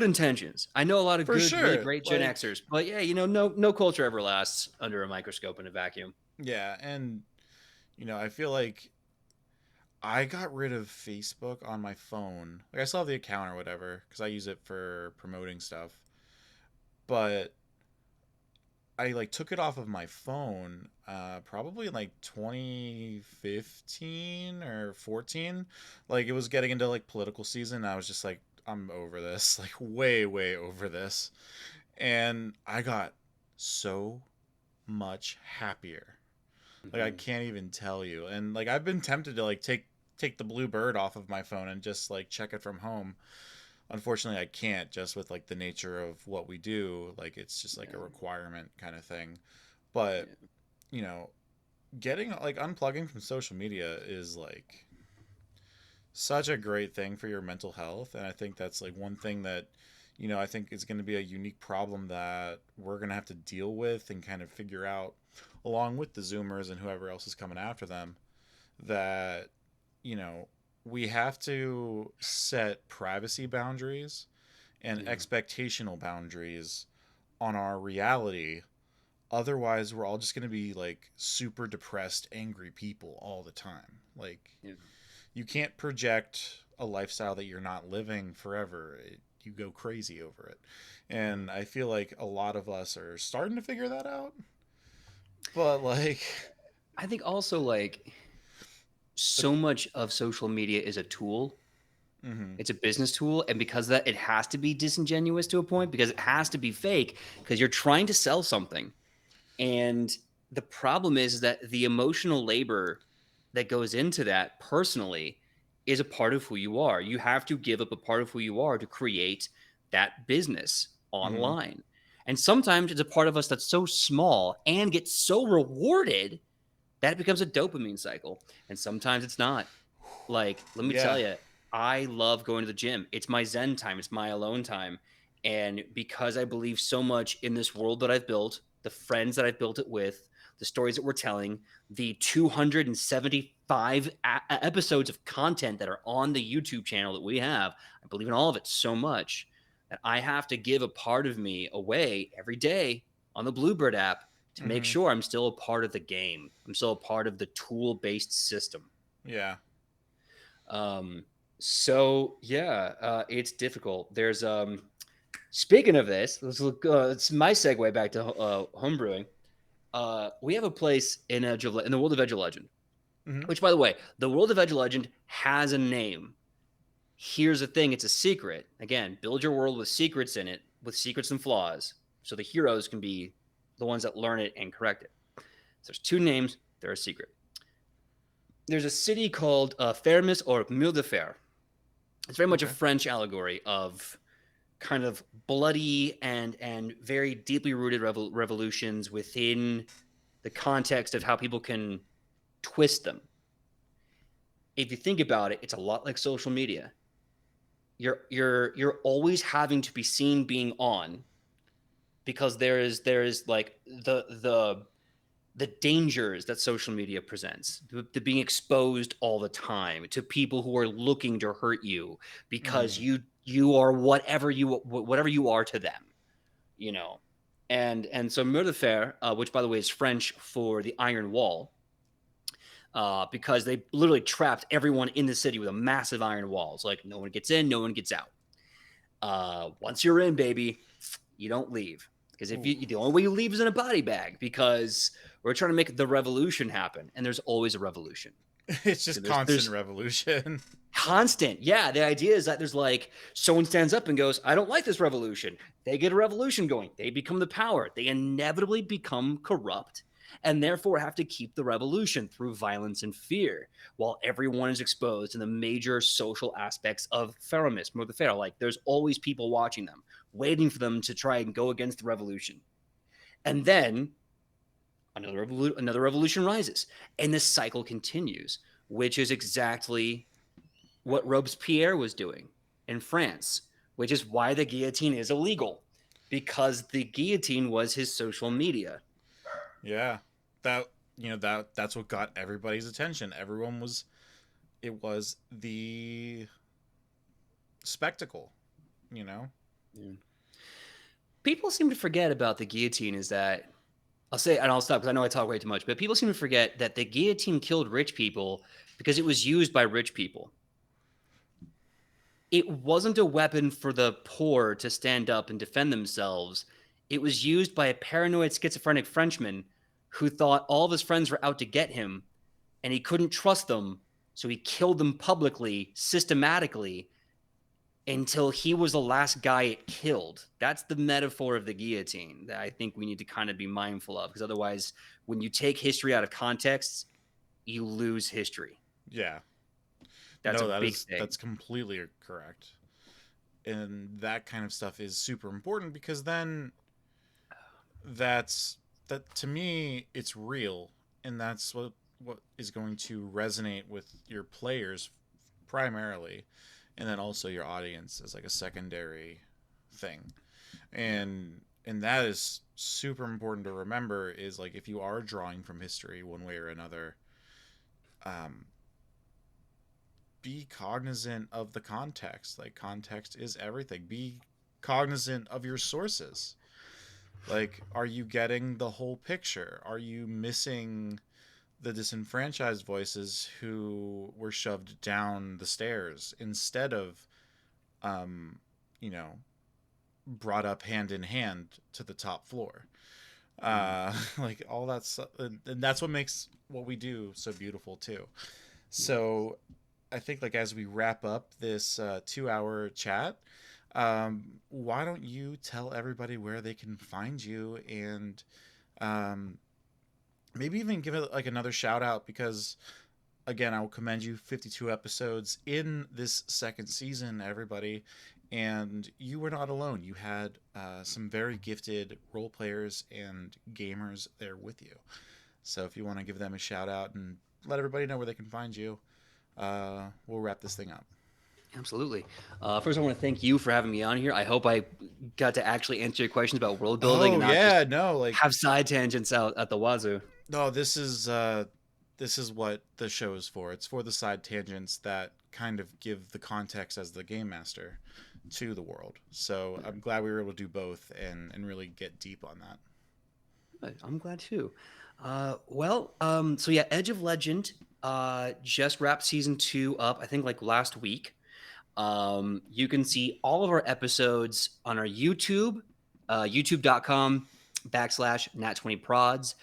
intentions. I know a lot of For good, really sure. great Gen Like Xers, but yeah, no culture ever lasts under a microscope in a vacuum. yeah, and I feel like I got rid of Facebook on my phone. Like I still have the account or whatever because I use it for promoting stuff. But I like took it off of my phone probably in like 2015 or 14. Like it was getting into like political season. I was just like I'm over this. Like way over this. And I got so much happier. Like I Mm-hmm. can't even tell you. And like I've been tempted to like take the blue bird off of my phone and just like check it from home. Unfortunately, I can't just with like the nature of what we do. Like it's just like a Yeah, requirement kind of thing. But, yeah, you know, getting like unplugging from social media is like such a great thing for your mental health, and I think that's like one thing that I think is going to be a unique problem that we're going to have to deal with and kind of figure out along with the zoomers and whoever else is coming after them that you know we have to set privacy boundaries and Yeah. expectational boundaries on our reality. Otherwise, we're all just going to be like super depressed, angry people all the time. Like, Yeah. you can't project a lifestyle that you're not living forever. You go crazy over it. And I feel like a lot of us are starting to figure that out. But, like, I think also like but, so much of social media is a tool. mm-hmm, It's a business tool, and because of that, it has to be disingenuous to a point because it has to be fake because you're trying to sell something. And the problem is that the emotional labor that goes into that personally is a part of who you are. You have to give up a part of who you are to create that business mm-hmm, online. And sometimes it's a part of us that's so small and gets so rewarded that it becomes a dopamine cycle. And sometimes it's not. Like, let me yeah, tell you, I love going to the gym. It's my zen time, it's my alone time. And because I believe so much in this world that I've built, the friends that I've built it with, the stories that we're telling, the 275 episodes of content that are on the YouTube channel that we have, I believe in all of it so much that I have to give a part of me away every day on the Bluebird app to make mm-hmm, sure I'm still a part of the game. I'm still a part of the tool based system. yeah, Um, so yeah, it's difficult. There's speaking of this, let's look. It's my segue back to homebrewing. We have a place in in the world of Edge of Legend, mm-hmm, which, by the way, the world of Edge of Legend has a name. Here's the thing: it's a secret. Again, build your world with secrets in it, with secrets and flaws, so the heroes can be the ones that learn it and correct it. So there's two names. They're a secret. There's a city called Fermis or Mille de Fer. It's very much a okay, French allegory of kind of bloody and very deeply rooted revolutions within the context of how people can twist them. If you think about it, it's a lot like social media. You're always having to be seen being on because there is like the dangers that social media presents to being exposed all the time to people who are looking to hurt you because mm-hmm, you are whatever you are to them, you know. And so Mur de Fer, which by the way is French for the Iron Wall, because they literally trapped everyone in the city with a massive iron wall. It's like no one gets in, no one gets out. Once you're in, baby, you don't leave. Because if ooh, you, the only way you leave is in a body bag. Because we're trying to make the revolution happen, and there's always a revolution. it's So just there's constant revolution. constant. Yeah, the idea is that there's like someone stands up and goes, "I don't like this revolution." They get a revolution going. They become the power. They inevitably become corrupt, and therefore have to keep the revolution through violence and fear, while everyone is exposed to the major social aspects of Faramis, or the Pharaoh. Like there's always people watching them, waiting for them to try and go against the revolution, and then another revolution rises, and this cycle continues, which is exactly what Robespierre was doing in France, which is why the guillotine is illegal, because the guillotine was his social media. Yeah, that that's what got everybody's attention. Everyone was it was the spectacle, you know. Yeah. People seem to forget about the guillotine is that I'll say, and I'll stop because I know I talk way too much, but people seem to forget that the guillotine killed rich people because it was used by rich people. It wasn't a weapon for the poor to stand up and defend themselves. It was used by a paranoid schizophrenic Frenchman who thought all of his friends were out to get him and he couldn't trust them. So he killed them publicly, systematically, until he was the last guy it killed. That's the metaphor of the guillotine that I think we need to kind of be mindful of, because otherwise, when you take history out of context, you lose history. Yeah. That's a No, big that's thing. completely correct. And that kind of stuff is super important because then that's that to me it's real, and that's what is going to resonate with your players primarily, and then also your audience as like a secondary thing. And that is super important to remember, is like if you are drawing from history one way or another, um be cognizant of the context. Like, context is everything. Be cognizant of your sources. Like, are you getting the whole picture? Are you missing the disenfranchised voices who were shoved down the stairs instead of, um, you know, brought up hand in hand to the top floor? Like, all that's, and that's what makes what we do so beautiful too. So I think, like, as we wrap up this 2 hour chat, why don't you tell everybody where they can find you, and um, maybe even give it like another shout out, because again, I will commend you. 52 episodes in this second season, everybody. And you were not alone. You had some very gifted role players and gamers there with you. So if you want to give them a shout out and let everybody know where they can find you, we'll wrap this thing up. Absolutely. First, I want to thank you for having me on here. I hope I got to actually answer your questions about world building Oh and not just yeah, no, like, have side tangents out at the wazoo. no, this is what the show is for. It's for the side tangents that kind of give the context as the game master to the world. So I'm glad we were able to do both and really get deep on that. I'm glad too. So yeah, Edge of Legend just wrapped season 2 up, I think like last week. You can see all of our episodes on our YouTube, youtube.com/nat20prods.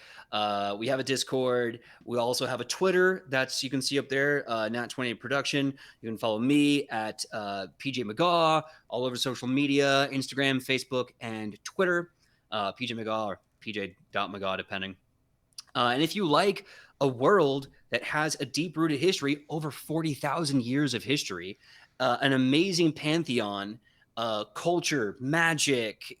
We have a Discord. We also have a Twitter that's you can see up there, Nat20 Production. You can follow me at PJ Megaw all over social media, Instagram, Facebook, and Twitter. PJ Megaw or PJ.Megaw, depending. And if you like a world that has a deep rooted history, over 40,000 years of history, an amazing pantheon, culture, magic,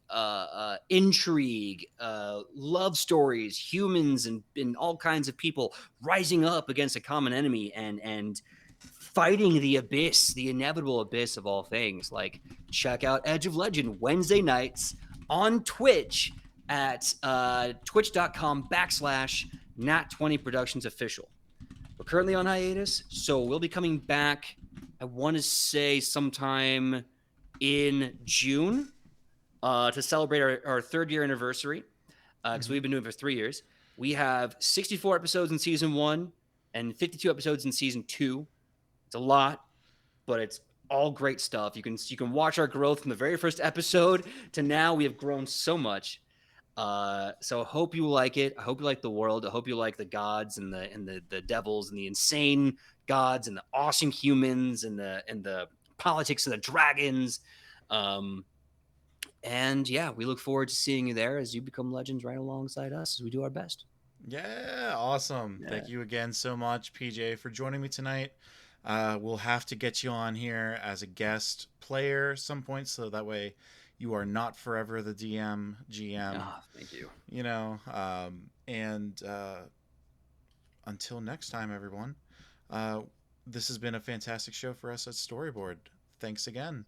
intrigue, love stories, humans, and all kinds of people rising up against a common enemy and fighting the abyss, the inevitable abyss of all things. Like, check out Edge of Legend Wednesday nights on Twitch at twitch.com/Nat20 Productions Official. We're currently on hiatus, so we'll be coming back, I want to say sometime in June to celebrate our 3rd-year anniversary, because we've been doing it for 3 years. We have 64 episodes in season 1 and 52 episodes in season 2. It's a lot, but it's all great stuff. You can watch our growth from the very first episode to now. We have grown so much. So I hope you like it. I hope you like the world. I hope you like the gods and the devils and the insane gods and the awesome humans and the politics of the dragons. And yeah, we look forward to seeing you there as you become legends right alongside us as we do our best. Yeah, awesome. Yeah. Thank you again so much, PJ, for joining me tonight. We'll have to get you on here as a guest player some point, so that way you are not forever the DM, GM. Oh, thank you. You know, and until next time, everyone, this has been a fantastic show for us at Storyboard. Thanks again.